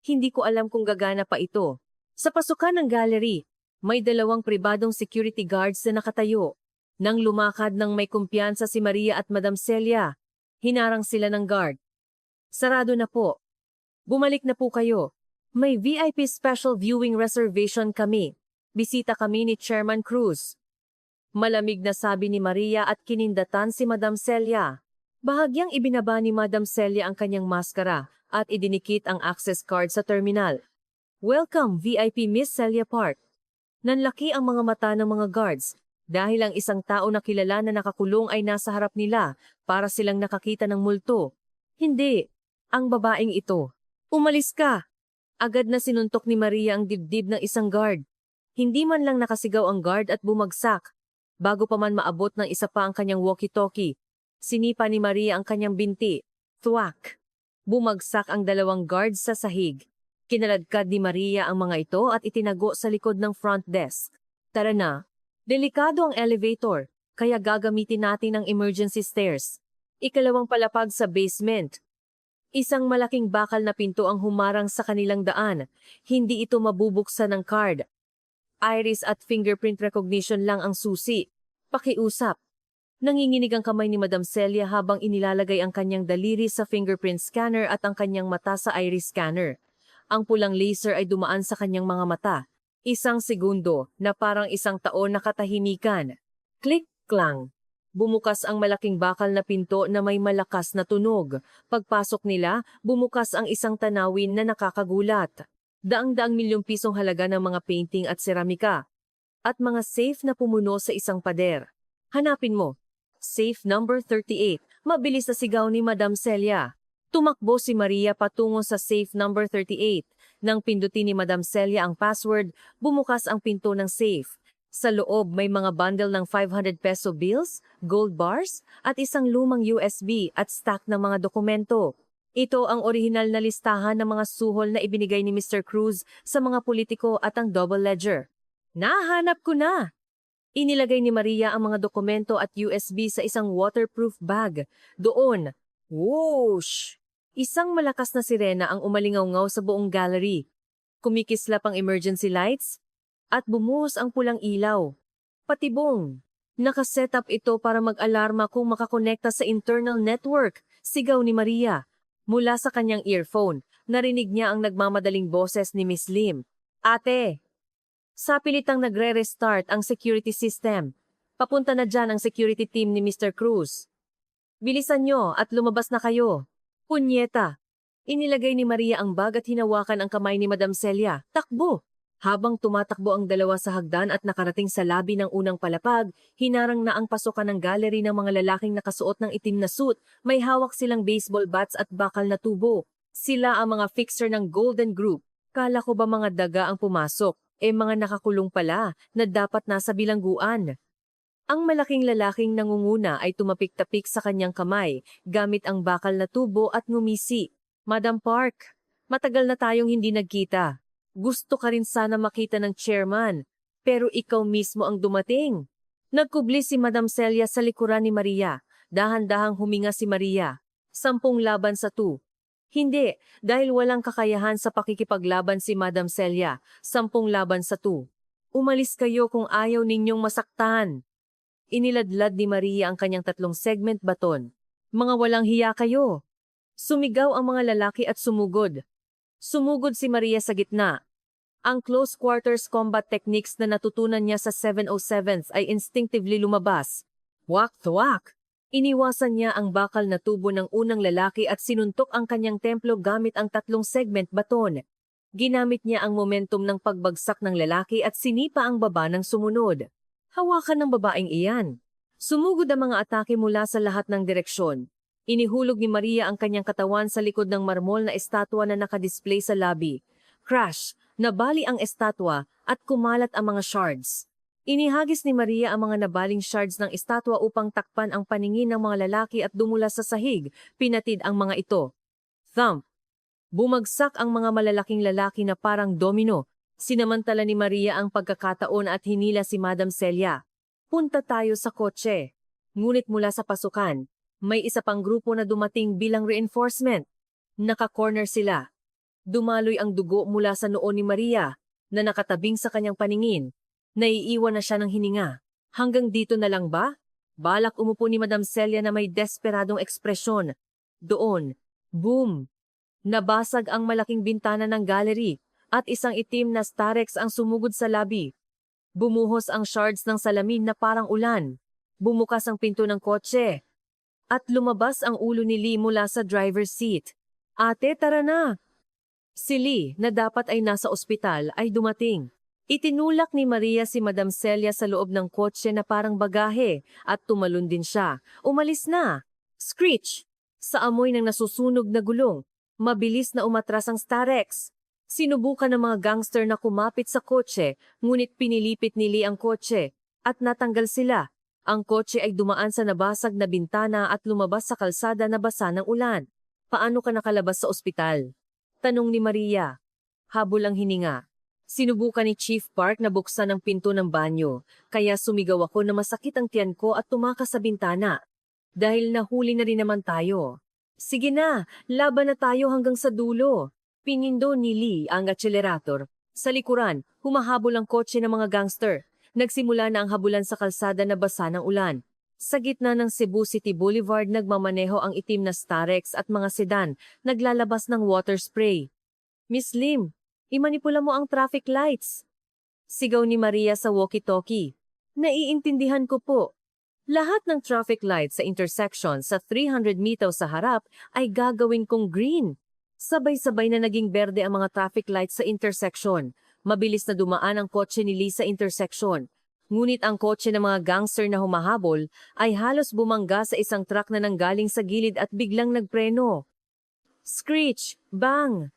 Hindi ko alam kung gagana pa ito. Sa pasukan ng gallery, may 2 pribadong security guards na nakatayo. Nang lumakad ng may kumpiyansa si Maria at Madam Celia, hinarang sila ng guard. Sarado na po. Bumalik na po kayo. May VIP special viewing reservation kami. Bisita kami ni Chairman Cruz. Malamig na sabi ni Maria at kinindatan si Madam Celia. Bahagyang ibinaba ni Madam Celia ang kanyang maskara at idinikit ang access card sa terminal. Welcome, VIP Miss Celia Park. Nanlaki ang mga mata ng mga guards dahil ang isang tao na kilala na nakakulong ay nasa harap nila para silang nakakita ng multo. Hindi, ang babaeng ito. Umalis ka! Agad na sinuntok ni Maria ang dibdib ng isang guard. Hindi man lang nakasigaw ang guard at bumagsak. Bago pa man maabot ng isa pa ang kanyang walkie-talkie, sinipa ni Maria ang kanyang binti. Thwack! Bumagsak ang 2 guards sa sahig. Kinaladkad ni Maria ang mga ito at itinago sa likod ng front desk. Tara na. Delikado ang elevator, kaya gagamitin natin ang emergency stairs. 2 palapag sa basement. Isang malaking bakal na pinto ang humarang sa kanilang daan. Hindi ito mabubuksan ng card. Iris at fingerprint recognition lang ang susi. Pakiusap. Nanginginig ang kamay ni Madam Celia habang inilalagay ang kanyang daliri sa fingerprint scanner at ang kanyang mata sa iris scanner. Ang pulang laser ay dumaan sa kanyang mga mata. 1 segundo na parang 1 taon na katahimikan. Click-clang. Bumukas ang malaking bakal na pinto na may malakas na tunog. Pagpasok nila, bumukas ang isang tanawin na nakakagulat. Daang-daang milyong pisong halaga ng mga painting at seramika. At mga safe na pumuno sa isang pader. Hanapin mo. Safe number 38. Mabilis na sigaw ni Madam Celia. Tumakbo si Maria patungo sa safe number 38. Nang pindutin ni Madam Celia ang password, bumukas ang pinto ng safe. Sa loob may mga bundle ng 500 peso bills, gold bars, at isang lumang USB at stack ng mga dokumento. Ito ang orihinal na listahan ng mga suhol na ibinigay ni Mr. Cruz sa mga politiko at ang double ledger. Nahanap ko na! Inilagay ni Maria ang mga dokumento at USB sa isang waterproof bag. Doon, whoosh! Isang malakas na sirena ang umalingaw-ngaw sa buong gallery. Kumikislap ang emergency lights at bumuhos ang pulang ilaw. Patibong. Nakasetup ito para mag-alarma kung makakonekta sa internal network, sigaw ni Maria. Mula sa kanyang earphone, narinig niya ang nagmamadaling boses ni Miss Lim. Ate! Sa pilitang nagre-restart ang security system. Papunta na dyan ang security team ni Mr. Cruz. Bilisan nyo at lumabas na kayo. Punyeta! Inilagay ni Maria ang bag at hinawakan ang kamay ni Madam Celia. Takbo! Habang tumatakbo ang dalawa sa hagdan at nakarating sa labi ng unang palapag, hinarang na ang pasukan ng gallery ng mga lalaking nakasuot ng itim na suit, may hawak silang baseball bats at bakal na tubo. Sila ang mga fixer ng Golden Group. Kala ko ba mga daga ang pumasok? Mga nakakulong pala na dapat nasa bilangguan. Ang malaking lalaking nangunguna ay tumapik-tapik sa kanyang kamay gamit ang bakal na tubo at ngumisi. Madam Park, matagal na tayong hindi nagkita. Gusto ka rin sana makita ng chairman, pero ikaw mismo ang dumating. Nagkubli si Madam Celia sa likuran ni Maria. Dahan-dahang huminga si Maria. 10 laban sa 2. Hindi, dahil walang kakayahan sa pakikipaglaban si Madam Celia. 10 laban sa 2. Umalis kayo kung ayaw ninyong masaktan. Iniladlad ni Maria ang kanyang 3 segment baton. Mga walang hiya kayo. Sumigaw ang mga lalaki at sumugod. Sumugod si Maria sa gitna. Ang close quarters combat techniques na natutunan niya sa 707th ay instinctively lumabas. Wak-twak! Iniwasan niya ang bakal na tubo ng unang lalaki at sinuntok ang kanyang templo gamit ang 3 segment baton. Ginamit niya ang momentum ng pagbagsak ng lalaki at sinipa ang baba ng sumunod. Hawakan ng babaeng iyan. Sumugod ang mga atake mula sa lahat ng direksyon. Inihulog ni Maria ang kanyang katawan sa likod ng marmol na estatwa na nakadisplay sa lobby. Crash! Nabali ang estatwa at kumalat ang mga shards. Inihagis ni Maria ang mga nabaling shards ng estatwa upang takpan ang paningin ng mga lalaki at dumula sa sahig, pinatid ang mga ito. Thump! Bumagsak ang mga malalaking lalaki na parang domino. Sinamantala ni Maria ang pagkakataon at hinila si Madam Celia. Punta tayo sa kotse. Ngunit mula sa pasukan, may isa pang grupo na dumating bilang reinforcement. Naka-corner sila. Dumaloy ang dugo mula sa noo ni Maria na nakatabing sa kanyang paningin. Naiiwan na siya ng hininga. Hanggang dito na lang ba? Balak umupo ni Madam Celia na may desperadong ekspresyon. Doon, boom! Nabasag ang malaking bintana ng gallery at isang itim na Starex ang sumugod sa labi. Bumuhos ang shards ng salamin na parang ulan. Bumukas ang pinto ng kotse. At lumabas ang ulo ni Lee mula sa driver's seat. Ate, tara na! Si Lee, na dapat ay nasa ospital, ay dumating. Itinulak ni Maria si Madam Celia sa loob ng kotse na parang bagahe at tumalon din siya. Umalis na! Screech! Sa amoy ng nasusunog na gulong, mabilis na umatras ang Starex. Sinubukan ng mga gangster na kumapit sa kotse, ngunit pinilipit ni Lee ang kotse at natanggal sila. Ang kotse ay dumaan sa nabasag na bintana at lumabas sa kalsada na basa ng ulan. Paano ka nakalabas sa ospital? Tanong ni Maria. Habol ang hininga. Sinubukan ni Chief Park na buksan ang pinto ng banyo, kaya sumigaw ako na masakit ang tiyan ko at tumakas sa bintana. Dahil nahuli na rin naman tayo. Sige na, laban na tayo hanggang sa dulo. Pinindo ni Lee ang accelerator. Sa likuran, humahabol ang kotse ng mga gangster. Nagsimula na ang habulan sa kalsada na basa ng ulan. Sa gitna ng Cebu City Boulevard, nagmamaneho ang itim na Starex at mga sedan, naglalabas ng water spray. Miss Lim, imanipula mo ang traffic lights. Sigaw ni Maria sa walkie-talkie. Naiintindihan ko po. Lahat ng traffic lights sa intersection sa 300 meters sa harap ay gagawin kong green. Sabay-sabay na naging berde ang mga traffic lights sa intersection. Mabilis na dumaan ang kotse ni Lee sa intersection. Ngunit ang kotse ng mga gangster na humahabol ay halos bumangga sa isang truck na nanggaling sa gilid at biglang nagpreno. Screech! Bang!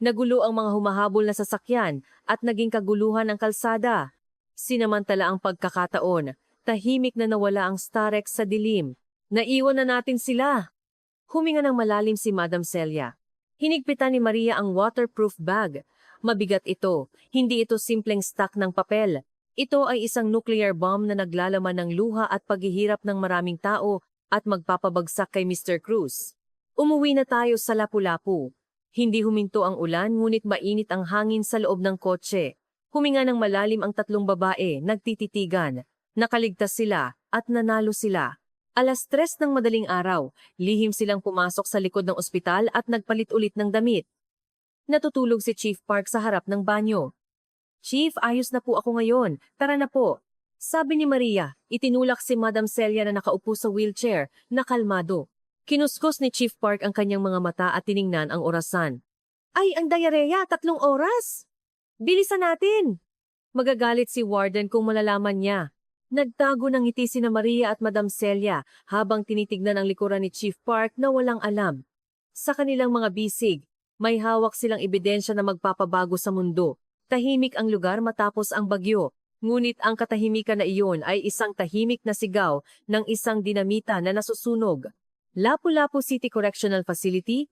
Nagulo ang mga humahabol na sasakyan at naging kaguluhan ang kalsada. Sinamantala ang pagkakataon, tahimik na nawala ang Starex sa dilim. Naiwan na natin sila! Huminga ng malalim si Madam Celia. Hinigpitan ni Maria ang waterproof bag. Mabigat ito, hindi ito simpleng stock ng papel. Ito ay isang nuclear bomb na naglalaman ng luha at paghihirap ng maraming tao at magpapabagsak kay Mr. Cruz. Umuwi na tayo sa Lapu-Lapu. Hindi huminto ang ulan ngunit mainit ang hangin sa loob ng kotse. Huminga ng malalim ang tatlong babae, nagtititigan. Nakaligtas sila at nanalo sila. 3:00 ng madaling araw, lihim silang pumasok sa likod ng ospital at nagpalit ulit ng damit. Natutulog si Chief Park sa harap ng banyo. "Chief, ayos na po ako ngayon. Tara na po." Sabi ni Maria, itinulak si Madam Celia na nakaupo sa wheelchair, na kalmado. Kinuskos ni Chief Park ang kanyang mga mata at tiningnan ang orasan. "Ay, ang diarrhea, 3 oras! Bilisan natin!" Magagalit si Warden kung malalaman niya. Nagtago ng ngiti sina Maria at Madam Celia habang tinitignan ang likuran ni Chief Park na walang alam. Sa kanilang mga bisig, may hawak silang ebidensya na magpapabago sa mundo. Tahimik ang lugar matapos ang bagyo, ngunit ang katahimikan na iyon ay isang tahimik na sigaw ng isang dinamita na nasusunog. Lapu-Lapu City Correctional Facility,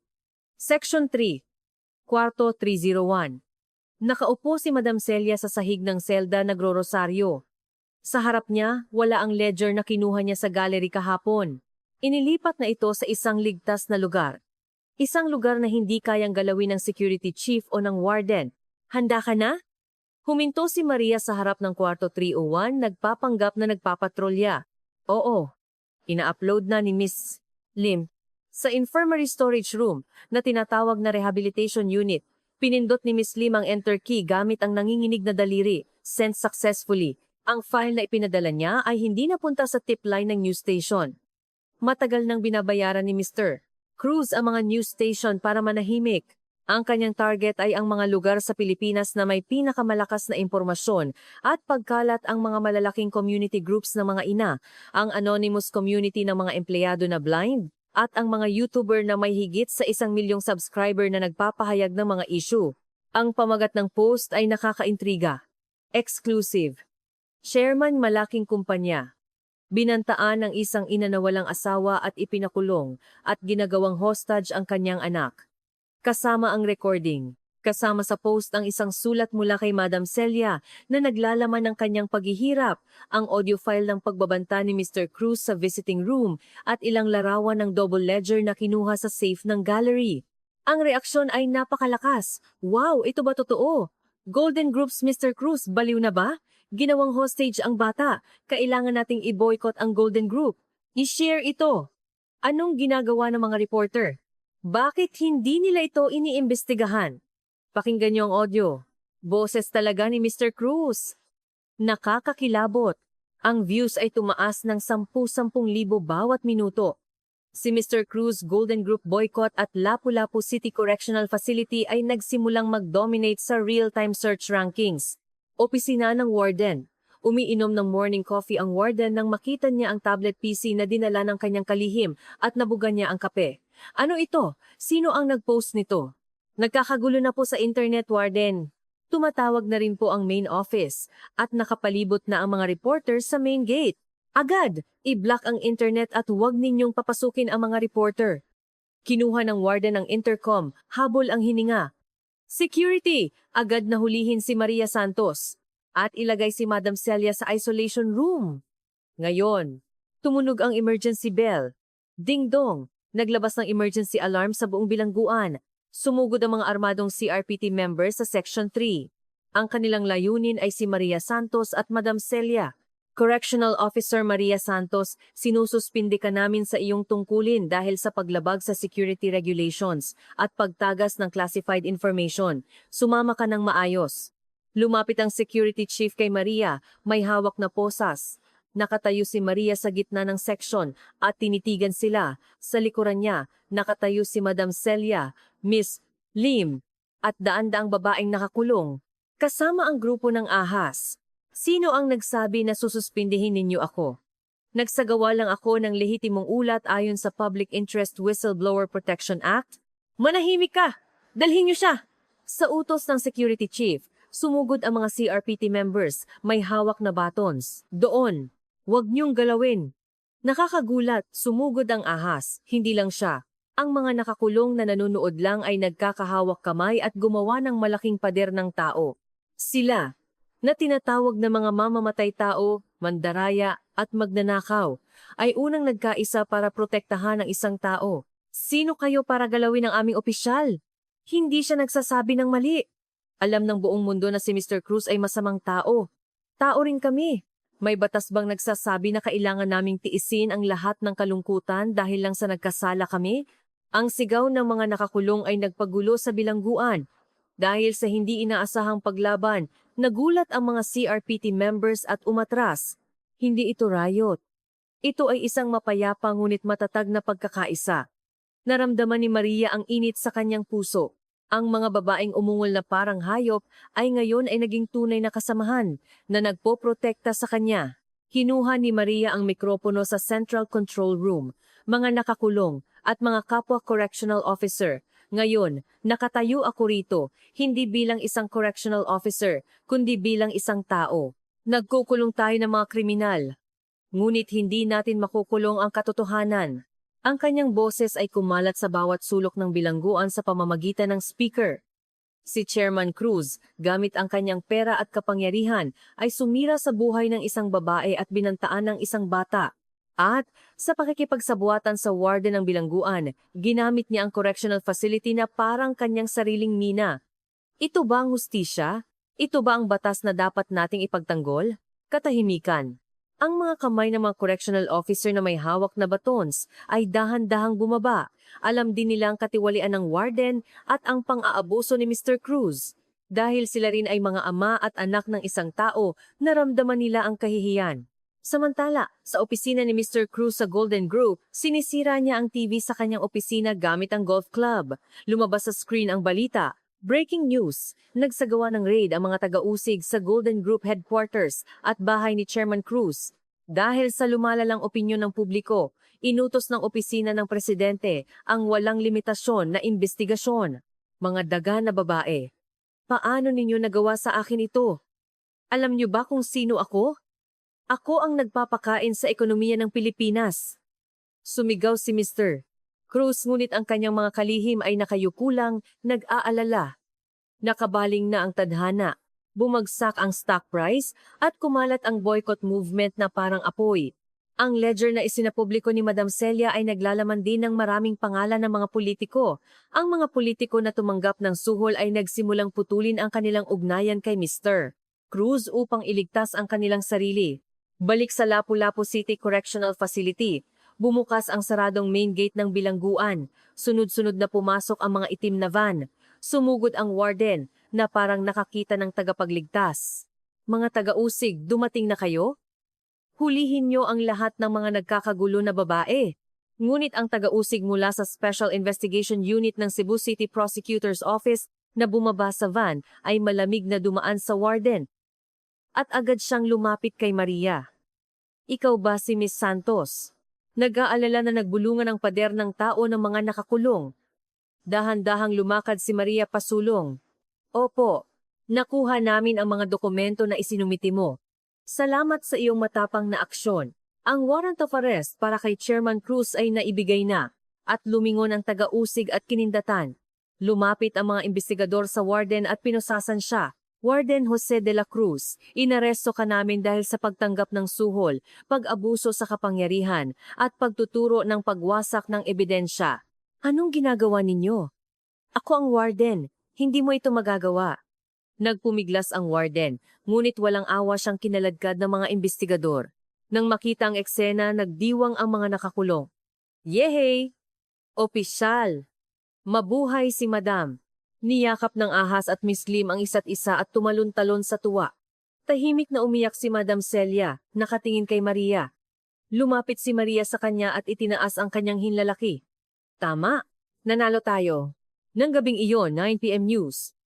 Section 3, Kwarto 301. Nakaupo si Madam Celia sa sahig ng selda nagro-rosaryo. Sa harap niya, wala ang ledger na kinuha niya sa gallery kahapon. Inilipat na ito sa isang ligtas na lugar. Isang lugar na hindi kayang galawin ng security chief o ng warden. "Handa ka na?" Huminto si Maria sa harap ng Kwarto 301, nagpapanggap na nagpapatrolya. "Oo." Ina-upload na ni Miss Lim sa infirmary storage room na tinatawag na rehabilitation unit. Pinindot ni Miss Lim ang enter key gamit ang nanginginig na daliri. Sent successfully. Ang file na ipinadala niya ay hindi napunta sa tip line ng news station. Matagal nang binabayaran ni Mr. Cruz ang mga news station para manahimik. Ang kanyang target ay ang mga lugar sa Pilipinas na may pinakamalakas na impormasyon at pagkalat ang mga malalaking community groups ng mga ina, ang anonymous community ng mga empleyado na blind, at ang mga YouTuber na may higit sa 1 milyong subscriber na nagpapahayag ng mga issue. Ang pamagat ng post ay nakakaintriga. Exclusive. Chairman malaking kumpanya. Binantaan ng isang ina na walang asawa at ipinakulong at ginagawang hostage ang kanyang anak. Kasama ang recording. Kasama sa post ang isang sulat mula kay Madam Celia na naglalaman ng kanyang paghihirap, ang audio file ng pagbabanta ni Mr. Cruz sa visiting room at ilang larawan ng double ledger na kinuha sa safe ng gallery. Ang reaksyon ay napakalakas. "Wow, ito ba totoo? Golden Group's Mr. Cruz, baliw na ba? Ginawang hostage ang bata. Kailangan nating i-boycott ang Golden Group. I-share ito." Anong ginagawa ng mga reporter? Bakit hindi nila ito iniimbestigahan? Pakinggan niyo ang audio. Boses talaga ni Mr. Cruz. Nakakakilabot. Ang views ay tumaas ng 10,000 bawat minuto. Si Mr. Cruz Golden Group boycott at Lapu-Lapu City Correctional Facility ay nagsimulang mag-dominate sa real-time search rankings. Opisina ng warden. Umiinom ng morning coffee ang warden nang makita niya ang tablet PC na dinala ng kanyang kalihim at nabugan niya ang kape. "Ano ito? Sino ang nag-post nito?" "Nagkakagulo na po sa internet, warden." Tumatawag na rin po ang main office at nakapalibot na ang mga reporters sa main gate. "Agad, i-block ang internet at huwag ninyong papasukin ang mga reporter." Kinuha ng warden ang intercom, habol ang hininga. "Security, agad na hulihin si Maria Santos at ilagay si Madam Celia sa isolation room." Ngayon, tumunog ang emergency bell. Ding-dong, naglabas ng emergency alarm sa buong bilangguan. Sumugod ang mga armadong CRPT members sa Section 3. Ang kanilang layunin ay si Maria Santos at Madam Celia. "Correctional Officer Maria Santos, sinususpindi ka namin sa iyong tungkulin dahil sa paglabag sa security regulations at pagtagas ng classified information. Sumama ka ng maayos." Lumapit ang security chief kay Maria, may hawak na posas. Nakatayo si Maria sa gitna ng section at tinitigan sila. Sa likuran niya, nakatayo si Madam Celia, Miss Lim, at daan-daang babaeng nakakulong. Kasama ang grupo ng ahas. "Sino ang nagsabi na sususpindihin ninyo ako? Nagsagawa lang ako ng lehitimong ulat ayon sa Public Interest Whistleblower Protection Act." "Manahimik ka! Dalhin niyo siya!" Sa utos ng security chief, sumugod ang mga CRPT members, may hawak na batons. "Doon! Huwag niyong galawin." Nakakagulat, sumugod ang ahas, hindi lang siya. Ang mga nakakulong na nanonood lang ay nagkakahawak kamay at gumawa ng malaking pader ng tao. Sila, na tinatawag na mga mamamatay tao, mandaraya at magnanakaw, ay unang nagkaisa para protektahan ang isang tao. Sino kayo para galawin ang aming opisyal? Hindi siya nagsasabi ng mali. Alam ng buong mundo na si Mr. Cruz ay masamang tao. Tao rin kami. May batas bang nagsasabi na kailangan naming tiisin ang lahat ng kalungkutan dahil lang sa nagkasala kami? Ang sigaw ng mga nakakulong ay nagpagulo sa bilangguan. Dahil sa hindi inaasahang paglaban, nagulat ang mga CRPT members at umatras. Hindi ito riot. Ito ay isang mapayapa ngunit matatag na pagkakaisa. Naramdaman ni Maria ang init sa kanyang puso. Ang mga babaeng umungol na parang hayop ay ngayon ay naging tunay na kasamahan na nagpoprotekta sa kanya. Kinuha ni Maria ang mikropono sa Central Control Room, mga nakakulong at mga kapwa correctional officer. Ngayon, nakatayo ako rito, hindi bilang isang correctional officer, kundi bilang isang tao. Nagkukulong tayo ng mga kriminal. Ngunit hindi natin makukulong ang katotohanan. Ang kanyang boses ay kumalat sa bawat sulok ng bilangguan sa pamamagitan ng speaker. Si Chairman Cruz, gamit ang kanyang pera at kapangyarihan, ay sumira sa buhay ng isang babae at binantaan ng isang bata. At, sa pakikipagsabuatan sa warden ng bilangguan, ginamit niya ang correctional facility na parang kanyang sariling mina. Ito ba ang hustisya? Ito ba ang batas na dapat nating ipagtanggol? Katahimikan. Ang mga kamay ng mga correctional officer na may hawak na batons ay dahan-dahang bumaba. Alam din nila ang katiwalian ng warden at ang pang-aabuso ni Mr. Cruz. Dahil sila rin ay mga ama at anak ng isang tao, naramdaman nila ang kahihiyan. Samantala, sa opisina ni Mr. Cruz sa Golden Group, sinisira niya ang TV sa kanyang opisina gamit ang golf club. Lumabas sa screen ang balita. Breaking news! Nagsagawa ng raid ang mga taga-usig sa Golden Group headquarters at bahay ni Chairman Cruz. Dahil sa lumalalang opinyon ng publiko, inutos ng opisina ng presidente ang walang limitasyon na imbestigasyon. Mga daga na babae. Paano ninyo nagawa sa akin ito? Alam niyo ba kung sino ako? Ako ang nagpapakain sa ekonomiya ng Pilipinas. Sumigaw si Mr. Cruz ngunit ang kanyang mga kalihim ay nakayuko lang, nag-aalala. Nakabaling na ang tadhana, bumagsak ang stock price at kumalat ang boycott movement na parang apoy. Ang ledger na isinapubliko ni Madam Celia ay naglalaman din ng maraming pangalan ng mga politiko. Ang mga politiko na tumanggap ng suhol ay nagsimulang putulin ang kanilang ugnayan kay Mr. Cruz upang iligtas ang kanilang sarili. Balik sa Lapu-Lapu City Correctional Facility. Bumukas ang saradong main gate ng bilangguan. Sunod-sunod na pumasok ang mga itim na van. Sumugod ang warden na parang nakakita ng tagapagligtas. Mga taga-usig, dumating na kayo? Hulihin niyo ang lahat ng mga nagkakagulo na babae. Ngunit ang taga-usig mula sa Special Investigation Unit ng Cebu City Prosecutor's Office na bumaba sa van ay malamig na dumaan sa warden. At agad siyang lumapit kay Maria. Ikaw ba si Miss Santos? Nag-aalala na nagbulungan ang pader ng tao ng mga nakakulong. Dahan-dahang lumakad si Maria pasulong. Opo, nakuha namin ang mga dokumento na isinumiti mo. Salamat sa iyong matapang na aksyon. Ang warrant of arrest para kay Chairman Cruz ay naibigay na at lumingon ang taga-usig at kinindatan. Lumapit ang mga investigador sa warden at pinusasan siya. Warden Jose de la Cruz, inaresto ka namin dahil sa pagtanggap ng suhol, pag-abuso sa kapangyarihan, at pagtuturo ng pagwasak ng ebidensya. Anong ginagawa ninyo? Ako ang warden, hindi mo ito magagawa. Nagpumiglas ang warden, ngunit walang awa siyang kinaladkad ng mga investigador. Nang makita ang eksena, nagdiwang ang mga nakakulong. Yehey! Opisyal! Mabuhay si Madam! Niyakap ng ahas at Miss Lim ang isa't isa at tumalon-talon sa tuwa. Tahimik na umiyak si Madam Celia, nakatingin kay Maria. Lumapit si Maria sa kanya at itinaas ang kanyang hinlalaki. Tama, nanalo tayo. Nang gabing iyon, 9 PM News.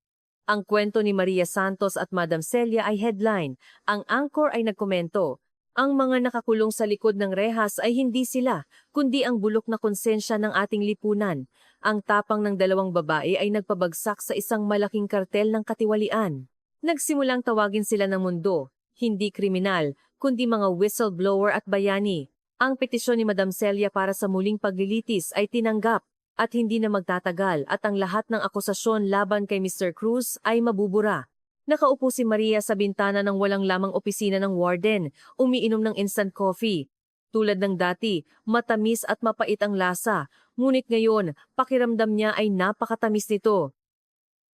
Ang kwento ni Maria Santos at Madam Celia ay headline. Ang anchor ay nagkomento. Ang mga nakakulong sa likod ng rehas ay hindi sila, kundi ang bulok na konsensya ng ating lipunan. Ang tapang ng dalawang babae ay nagpabagsak sa isang malaking kartel ng katiwalian. Nagsimulang tawagin sila ng mundo, hindi kriminal, kundi mga whistleblower at bayani. Ang petisyon ni Madam Celia para sa muling paglilitis ay tinanggap at hindi na magtatagal at ang lahat ng akusasyon laban kay Mr. Cruz ay mabubura. Nakaupo si Maria sa bintana ng walang lamang opisina ng warden, umiinom ng instant coffee. tulad ng dati, matamis at mapait ang lasa. Ngunit ngayon, pakiramdam niya ay napakatamis nito.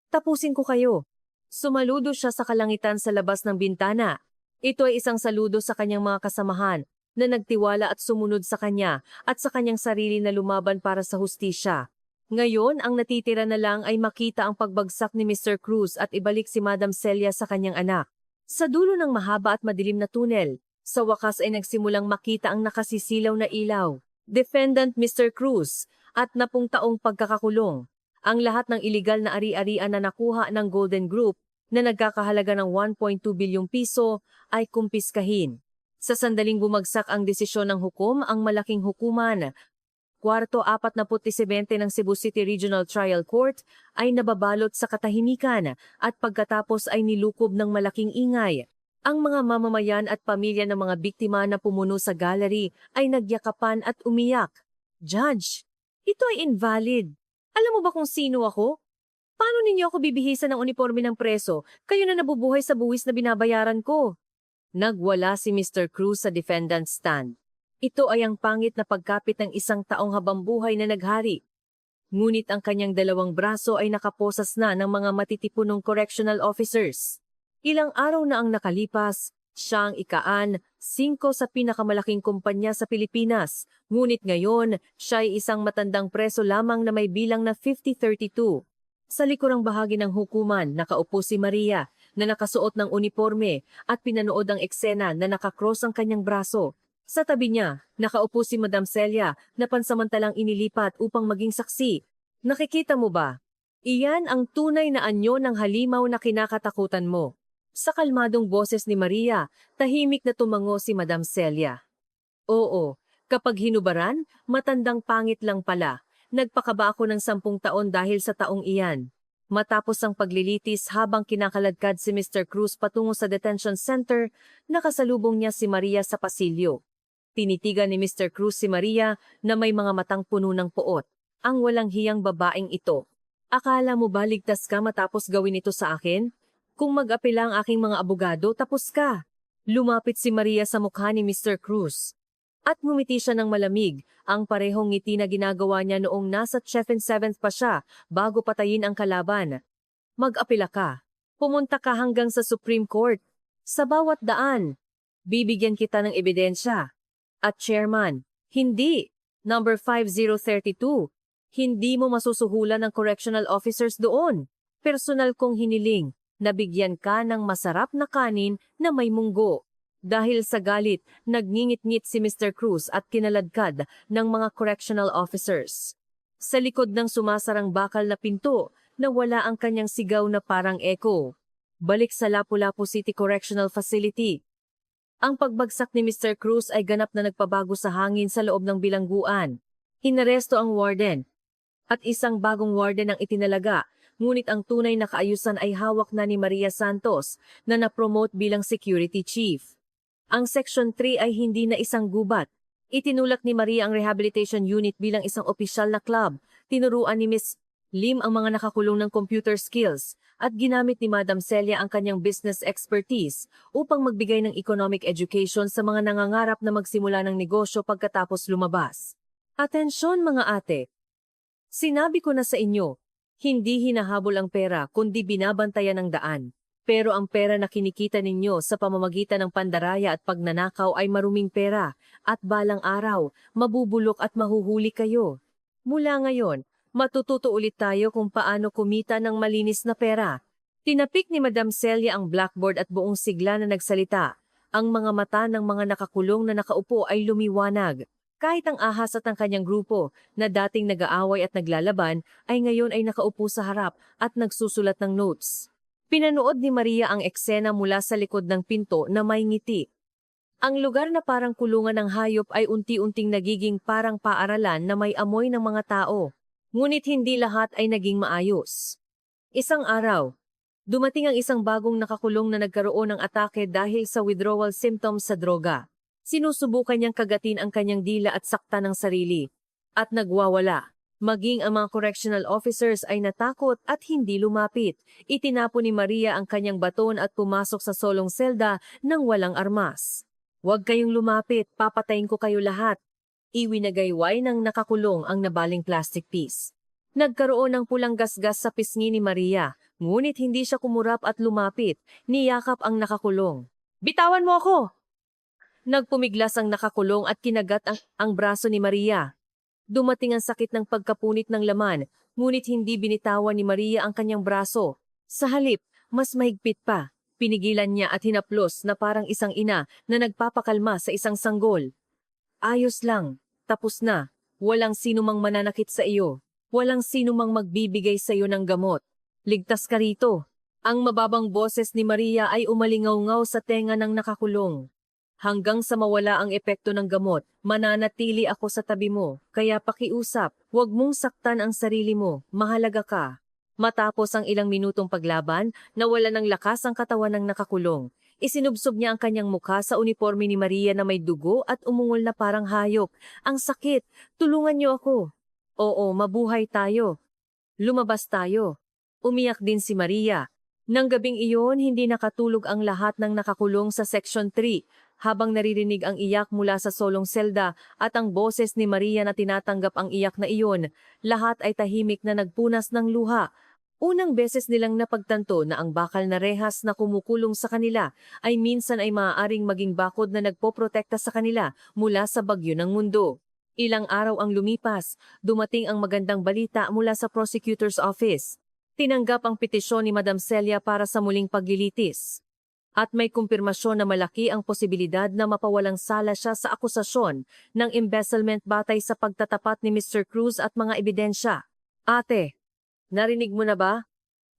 Tapusin ko kayo. Sumaludo siya sa kalangitan sa labas ng bintana. Ito ay isang saludo sa kanyang mga kasamahan na nagtiwala at sumunod sa kanya at sa kanyang sarili na lumaban para sa hustisya. Ngayon, ang natitira na lang ay makita ang pagbagsak ni Mr. Cruz at ibalik si Madam Celia sa kanyang anak. Sa dulo ng mahaba at madilim na tunel, sa wakas ay nagsimulang makita ang nakasisilaw na ilaw. Defendant Mr. Cruz at 10 taong pagkakakulong. Ang lahat ng iligal na ari-arian na nakuha ng Golden Group na nagkakahalaga ng 1.2 bilyong piso ay kumpiskahin. Sa sandaling bumagsak ang desisyon ng hukom, ang malaking hukuman, Kwarto 47 ng Cebu City Regional Trial Court ay nababalot sa katahimikan at pagkatapos ay nilukob ng malaking ingay. Ang mga mamamayan at pamilya ng mga biktima na pumuno sa gallery ay nagyakapan at umiyak. Judge, ito ay invalid. Alam mo ba kung sino ako? Paano ninyo ako bibihisan ng uniforme ng preso, kayo na nabubuhay sa buwis na binabayaran ko? Nagwala si Mr. Cruz sa defendant's stand. Ito ay ang pangit na pagkapit ng isang taong habambuhay na naghari. Ngunit ang kanyang dalawang braso ay nakaposas na ng mga matitipunong correctional officers. Ilang araw na ang nakalipas, siya ang ika-5 sa pinakamalaking kumpanya sa Pilipinas. Ngunit ngayon, siya ay isang matandang preso lamang na may bilang na 5032. Sa likurang bahagi ng hukuman, nakaupo si Maria na nakasuot ng uniforme at pinanood ang eksena na nakakross ang kanyang braso. Sa tabi niya, nakaupo si Madam Celia na pansamantalang inilipat upang maging saksi. Nakikita mo ba? Iyan ang tunay na anyo ng halimaw na kinakatakutan mo. Sa kalmadong boses ni Maria, tahimik na tumango si Madam Celia. Oo, kapag hinubaran, matandang pangit lang pala. Nagpakaba ako ng 10 taon dahil sa taong iyan. Matapos ang paglilitis habang kinakaladkad si Mr. Cruz patungo sa detention center, nakasalubong niya si Maria sa pasilyo. Tinitigan ni Mr. Cruz si Maria na may mga matang puno ng poot. Ang walang hiyang babaeng ito. Akala mo ba ligtas ka matapos gawin ito sa akin? Kung mag-apela ang aking mga abogado, tapos ka. Lumapit si Maria sa mukha ni Mr. Cruz. At ngumiti siya ng malamig, ang parehong ngiti na ginagawa niya noong nasa 7th pa siya bago patayin ang kalaban. Mag-apela ka. Pumunta ka hanggang sa Supreme Court. Sa bawat daan, bibigyan kita ng ebidensya. At Chairman, hindi. Number 5032. Hindi mo masusuhulan ng correctional officers doon. Personal kong hiniling. Nabigyan ka ng masarap na kanin na may munggo. Dahil sa galit, nagngingit-ngit si Mr. Cruz at kinaladkad ng mga correctional officers. Sa likod ng sumasarang bakal na pinto, nawala ang kanyang sigaw na parang echo. Balik sa Lapu-Lapu City Correctional Facility. Ang pagbagsak ni Mr. Cruz ay ganap na nagpabago sa hangin sa loob ng bilangguan. Inaresto ang warden. At isang bagong warden ang itinalaga. Ngunit ang tunay na kaayusan ay hawak na ni Maria Santos na na-promote bilang security chief. Ang Section 3 ay hindi na isang gubat. Itinulak ni Maria ang rehabilitation unit bilang isang opisyal na club. Tinuruan ni Ms. Lim ang mga nakakulong ng computer skills at ginamit ni Madam Celia ang kanyang business expertise upang magbigay ng economic education sa mga nangangarap na magsimula ng negosyo pagkatapos lumabas. Atensyon mga ate! Sinabi ko na sa inyo, hindi hinahabol ang pera kundi binabantayan ang daan. Pero ang pera na kinikita ninyo sa pamamagitan ng pandaraya at pagnanakaw ay maruming pera at balang araw, mabubulok at mahuhuli kayo. Mula ngayon, matututo ulit tayo kung paano kumita ng malinis na pera. Tinapik ni Madam Celia ang blackboard at buong sigla na nagsalita. Ang mga mata ng mga nakakulong na nakaupo ay lumiwanag. Kahit ang ahas at ang kanyang grupo na dating nag-aaway at naglalaban ay ngayon ay nakaupo sa harap at nagsusulat ng notes. Pinanood ni Maria ang eksena mula sa likod ng pinto na may ngiti. Ang lugar na parang kulungan ng hayop ay unti-unting nagiging parang paaralan na may amoy ng mga tao. Ngunit hindi lahat ay naging maayos. Isang araw, dumating ang isang bagong nakakulong na nagkaroon ng atake dahil sa withdrawal symptoms sa droga. Sinusubukan niyang kagatin ang kanyang dila at sakta ng sarili. At nagwawala. Maging ang mga correctional officers ay natakot at hindi lumapit. Itinapon ni Maria ang kanyang baton at pumasok sa solong selda nang walang armas. Huwag kayong lumapit, papatayin ko kayo lahat. Iwinagayway ng nakakulong ang nabaling plastic piece. Nagkaroon ng pulang gasgas sa pisngi ni Maria, ngunit hindi siya kumurap at lumapit, niyakap ang nakakulong. Bitawan mo ako! Nagpumiglas ang nakakulong at kinagat ang braso ni Maria. Dumating ang sakit ng pagkapunit ng laman, ngunit hindi binitawan ni Maria ang kanyang braso. Sa halip, mas mahigpit pa. Pinigilan niya at hinaplos na parang isang ina na nagpapakalma sa isang sanggol. Ayos lang, tapos na. Walang sino mang mananakit sa iyo. Walang sino mang magbibigay sa iyo ng gamot. Ligtas ka rito. Ang mababang boses ni Maria ay umalingaw-ngaw sa tenga ng nakakulong. Hanggang sa mawala ang epekto ng gamot, mananatili ako sa tabi mo. Kaya pakiusap, huwag mong saktan ang sarili mo. Mahalaga ka. Matapos ang ilang minutong paglaban, nawala ng lakas ang katawan ng nakakulong. Isinubsob niya ang kanyang mukha sa uniforme ni Maria na may dugo at umungol na parang hayop. Ang sakit! Tulungan niyo ako! Oo, mabuhay tayo. Lumabas tayo. Umiyak din si Maria. Nang gabing iyon, hindi nakatulog ang lahat ng nakakulong sa Section 3, habang naririnig ang iyak mula sa solong selda at ang boses ni Maria na tinatanggap ang iyak na iyon, lahat ay tahimik na nagpunas ng luha. Unang beses nilang napagtanto na ang bakal na rehas na kumukulong sa kanila ay minsan ay maaaring maging bakod na nagpoprotekta sa kanila mula sa bagyo ng mundo. Ilang araw ang lumipas, dumating ang magandang balita mula sa prosecutor's office. Tinanggap ang petisyon ni Madam Celia para sa muling paglilitis. At may kumpirmasyon na malaki ang posibilidad na mapawalang sala siya sa akusasyon ng embezzlement batay sa pagtatapat ni Mr. Cruz at mga ebidensya. Ate, narinig mo na ba?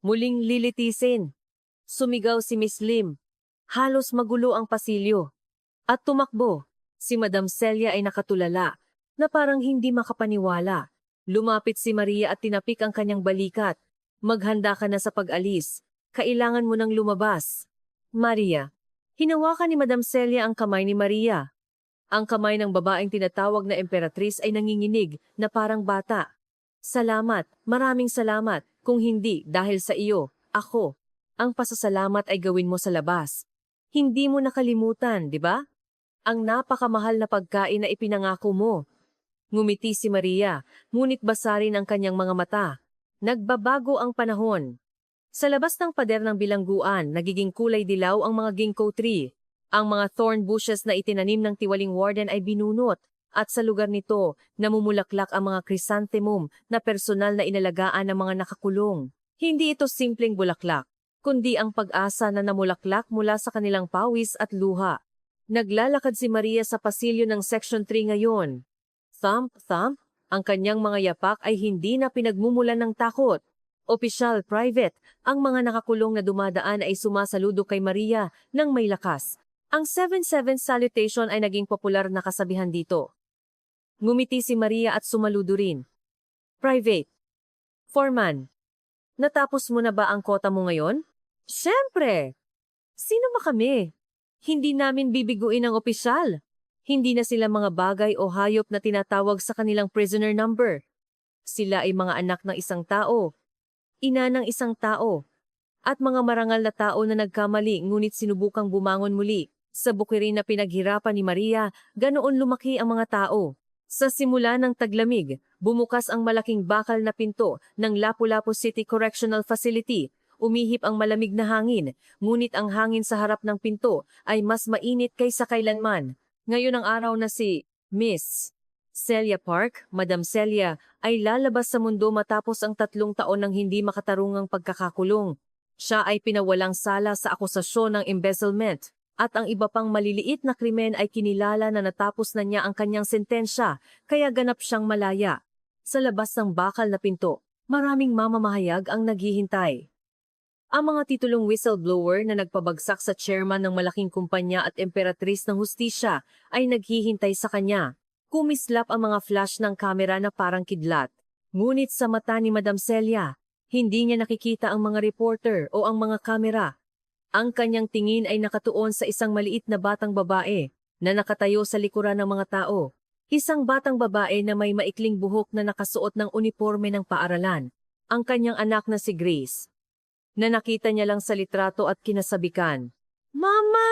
Muling lilitisin. Sumigaw si Miss Lim. Halos magulo ang pasilyo. At tumakbo. Si Madam Celia ay nakatulala, na parang hindi makapaniwala. Lumapit si Maria at tinapik ang kanyang balikat. Maghanda ka na sa pag-alis. Kailangan mo nang lumabas. Maria. Hinawakan ni Madam Celia ang kamay ni Maria. Ang kamay ng babaeng tinatawag na emperatriz ay nanginginig na parang bata. Salamat, maraming salamat. Kung hindi, dahil sa iyo, ako. Ang pasasalamat ay gawin mo sa labas. Hindi mo nakalimutan, di ba? Ang napakamahal na pagkain na ipinangako mo. Ngumiti si Maria, ngunit basarin ang kanyang mga mata. Nagbabago ang panahon. Sa labas ng pader ng bilangguan, nagiging kulay dilaw ang mga ginkgo tree. Ang mga thorn bushes na itinanim ng tiwaling warden ay binunot, at sa lugar nito, namumulaklak ang mga chrysanthemum na personal na inalagaan ng mga nakakulong. Hindi ito simpleng bulaklak, kundi ang pag-asa na namulaklak mula sa kanilang pawis at luha. Naglalakad si Maria sa pasilyo ng Section 3 ngayon. Thump, thump, ang kanyang mga yapak ay hindi na pinagmumulan ng takot. Opisyal, private, ang mga nakakulong na dumadaan ay sumasaludo kay Maria ng may lakas. Ang 7-7 salutation ay naging popular na kasabihan dito. Ngumiti si Maria at sumaludo rin. Private. Foreman. Natapos mo na ba ang kota mo ngayon? Siyempre! Sino ba kami? Hindi namin bibiguin ang opisyal. Hindi na sila mga bagay o hayop na tinatawag sa kanilang prisoner number. Sila ay mga anak ng isang tao. Ina ng isang tao, at mga marangal na tao na nagkamali ngunit sinubukang bumangon muli. Sa bukirin na pinaghirapan ni Maria, ganoon lumaki ang mga tao. Sa simula ng taglamig, bumukas ang malaking bakal na pinto ng Lapu-Lapu City Correctional Facility. Umihip ang malamig na hangin, ngunit ang hangin sa harap ng pinto ay mas mainit kaysa kailanman. Ngayon ang araw na si Miss Celia Park, Madam Celia, ay lalabas sa mundo matapos ang 3 taon ng hindi makatarungang pagkakakulong. Siya ay pinawalang sala sa akusasyon ng embezzlement, at ang iba pang maliliit na krimen ay kinilala na natapos na niya ang kanyang sentensya, kaya ganap siyang malaya. Sa labas ng bakal na pinto, maraming mamamahayag ang naghihintay. Ang mga titulong whistleblower na nagpabagsak sa chairman ng malaking kumpanya at emperatriz ng hustisya ay naghihintay sa kanya. Kumislap ang mga flash ng kamera na parang kidlat. Ngunit sa mata ni Madam Celia, hindi niya nakikita ang mga reporter o ang mga kamera. Ang kanyang tingin ay nakatuon sa isang maliit na batang babae na nakatayo sa likuran ng mga tao. Isang batang babae na may maikling buhok na nakasuot ng uniforme ng paaralan. Ang kanyang anak na si Grace, na nakita niya lang sa litrato at kinasabikan, "Mama!"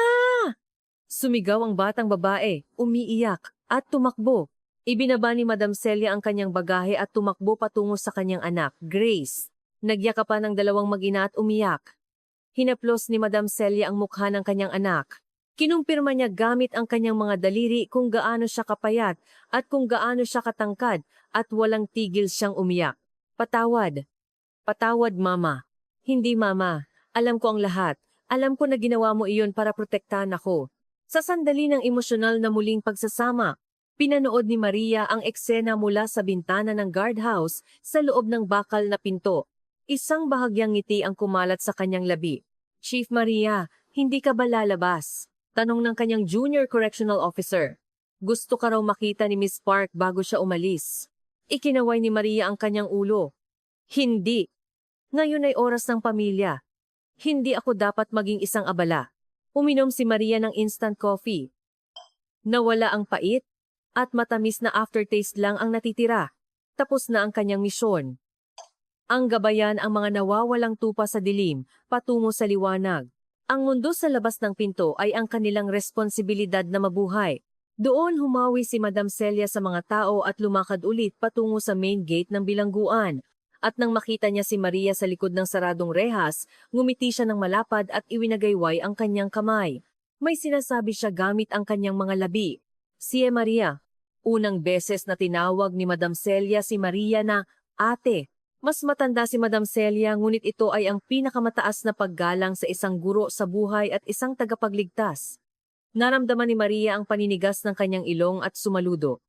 Sumigaw ang batang babae, umiiyak, at tumakbo. Ibinaba ni Madam Celia ang kanyang bagahe at tumakbo patungo sa kanyang anak, Grace. Nagyakapan ang dalawang mag-ina at umiyak. Hinaplos ni Madam Celia ang mukha ng kanyang anak. Kinumpirma niya gamit ang kanyang mga daliri kung gaano siya kapayat at kung gaano siya katangkad at walang tigil siyang umiyak. Patawad. Patawad, Mama. Hindi, Mama. Alam ko ang lahat. Alam ko na ginawa mo iyon para protektahan ako. Sa sandali ng emosyonal na muling pagsasama, pinanood ni Maria ang eksena mula sa bintana ng guardhouse sa loob ng bakal na pinto. Isang bahagyang ngiti ang kumalat sa kanyang labi. Chief Maria, hindi ka ba lalabas? Tanong ng kanyang junior correctional officer. Gusto ka raw makita ni Miss Park bago siya umalis. Ikinaway ni Maria ang kanyang ulo. Hindi. Ngayon ay oras ng pamilya. Hindi ako dapat maging isang abala. Uminom si Maria ng instant coffee. Nawala ang pait at matamis na aftertaste lang ang natitira. Tapos na ang kanyang misyon. Ang gabayan ang mga nawawalang tupa sa dilim patungo sa liwanag. Ang mundo sa labas ng pinto ay ang kanilang responsibilidad na mabuhay. Doon humawi si Madam Celia sa mga tao at lumakad ulit patungo sa main gate ng bilangguan. At nang makita niya si Maria sa likod ng saradong rehas, ngumiti siya ng malapad at iwinagayway ang kanyang kamay. May sinasabi siya gamit ang kanyang mga labi. Si Maria. Unang beses na tinawag ni Madam Celia si Maria na ate. Mas matanda si Madam Celia ngunit ito ay ang pinakamataas na paggalang sa isang guro sa buhay at isang tagapagligtas. Naramdaman ni Maria ang paninigas ng kanyang ilong at sumaludo.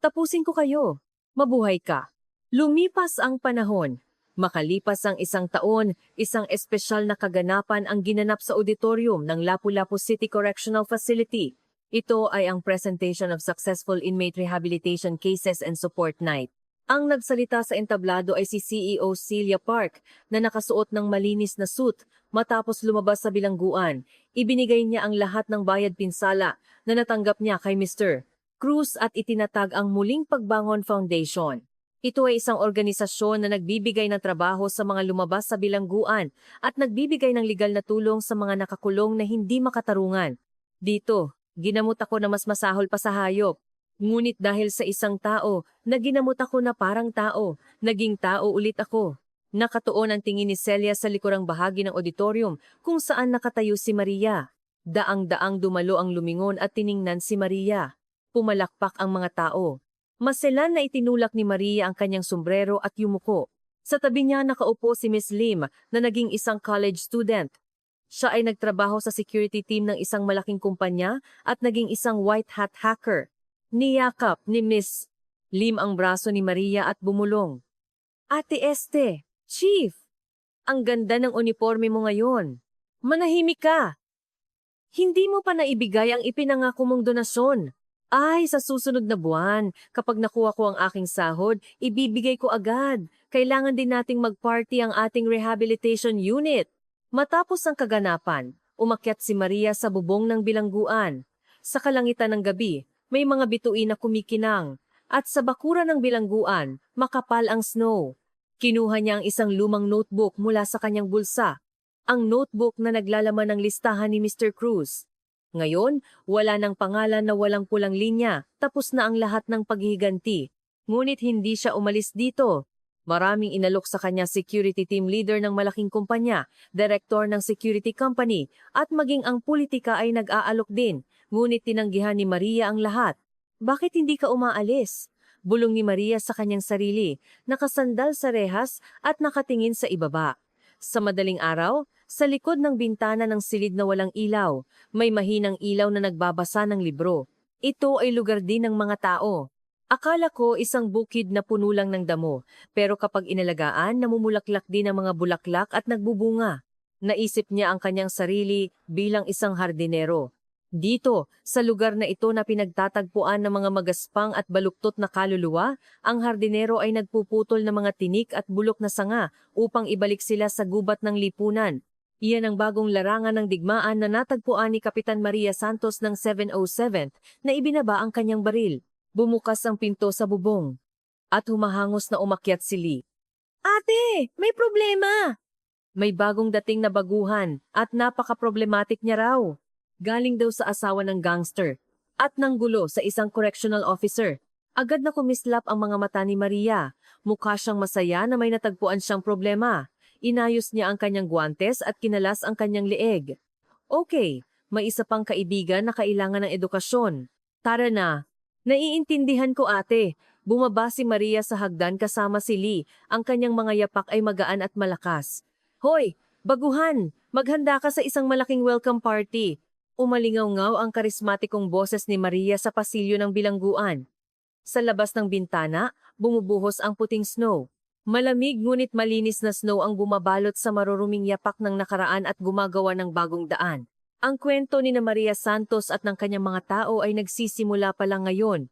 Tapusin ko kayo. Mabuhay ka. Lumipas ang panahon. Makalipas ang isang taon, isang espesyal na kaganapan ang ginanap sa auditorium ng Lapu-Lapu City Correctional Facility. Ito ay ang Presentation of Successful Inmate Rehabilitation Cases and Support Night. Ang nagsalita sa entablado ay si CEO Celia Park na nakasuot ng malinis na suit matapos lumabas sa bilangguan. Ibinigay niya ang lahat ng bayad pinsala na natanggap niya kay Mr. Cruz at itinatag ang Muling Pagbangon Foundation. Ito ay isang organisasyon na nagbibigay ng trabaho sa mga lumabas sa bilangguan at nagbibigay ng legal na tulong sa mga nakakulong na hindi makatarungan. Dito, ginamot ako na mas masahol pa sa hayop. Ngunit dahil sa isang tao, na ginamot ako na parang tao, naging tao ulit ako. Nakatuon ang tingin ni Celia sa likurang bahagi ng auditorium kung saan nakatayo si Maria. Daang-daang dumalo ang lumingon at tiningnan si Maria. Pumalakpak ang mga tao. Maselan na itinulak ni Maria ang kanyang sombrero at yumuko. Sa tabi niya nakaupo si Miss Lim na naging isang college student. Siya ay nagtrabaho sa security team ng isang malaking kumpanya at naging isang white hat hacker. Niyakap ni Miss Lim ang braso ni Maria at bumulong. Ate Este, Chief, ang ganda ng uniforme mo ngayon. Manahimik ka. Hindi mo pa naibigay ang ipinangako mong donasyon. Ay, sa susunod na buwan, kapag nakuha ko ang aking sahod, ibibigay ko agad. Kailangan din nating mag-party ang ating rehabilitation unit. Matapos ang kaganapan, umakyat si Maria sa bubong ng bilangguan. Sa kalangitan ng gabi, may mga bituin na kumikinang. At sa bakuran ng bilangguan, makapal ang snow. Kinuha niya ang isang lumang notebook mula sa kanyang bulsa. Ang notebook na naglalaman ng listahan ni Mr. Cruz. Ngayon, wala ng pangalan na walang pulang linya, tapos na ang lahat ng paghihiganti. Ngunit hindi siya umalis dito. Maraming inalok sa kanya security team leader ng malaking kumpanya, direktor ng security company, at maging ang politika ay nag-aalok din. Ngunit tinanggihan ni Maria ang lahat. Bakit hindi ka umaalis? Bulong ni Maria sa kanyang sarili, nakasandal sa rehas at nakatingin sa ibaba. Sa madaling araw, sa likod ng bintana ng silid na walang ilaw, may mahinang ilaw na nagbabasa ng libro. Ito ay lugar din ng mga tao. Akala ko isang bukid na puno lang ng damo, pero kapag inalagaan, namumulaklak din ang mga bulaklak at nagbubunga. Naisip niya ang kanyang sarili bilang isang hardinero. Dito, sa lugar na ito na pinagtatagpuan ng mga magaspang at baluktot na kaluluwa, ang hardinero ay nagpuputol ng mga tinik at bulok na sanga upang ibalik sila sa gubat ng lipunan. Iyan ang bagong larangan ng digmaan na natagpuan ni Kapitan Maria Santos ng 707 na ibinaba ang kanyang baril. Bumukas ang pinto sa bubong. At humahangos na umakyat si Lee. Ate, may problema! May bagong dating na baguhan at napaka-problematic niya raw. Galing daw sa asawa ng gangster. At nanggulo sa isang correctional officer. Agad na kumislap ang mga mata ni Maria. Mukha siyang masaya na may natagpuan siyang problema. Inayos niya ang kanyang guwantes at kinalas ang kanyang leeg. Okay, may isa pang kaibigan na kailangan ng edukasyon. Tara na. Naiintindihan ko ate. Bumaba si Maria sa hagdan kasama si Lee. Ang kanyang mga yapak ay magaan at malakas. Hoy, baguhan! Maghanda ka sa isang malaking welcome party. Umalingaw-ngaw ang karismatikong boses ni Maria sa pasilyo ng bilangguan. Sa labas ng bintana, bumubuhos ang puting snow. Malamig ngunit malinis na snow ang bumabalot sa maruruming yapak ng nakaraan at gumagawa ng bagong daan. Ang kwento ni na Maria Santos at ng kanyang mga tao ay nagsisimula pa lang ngayon.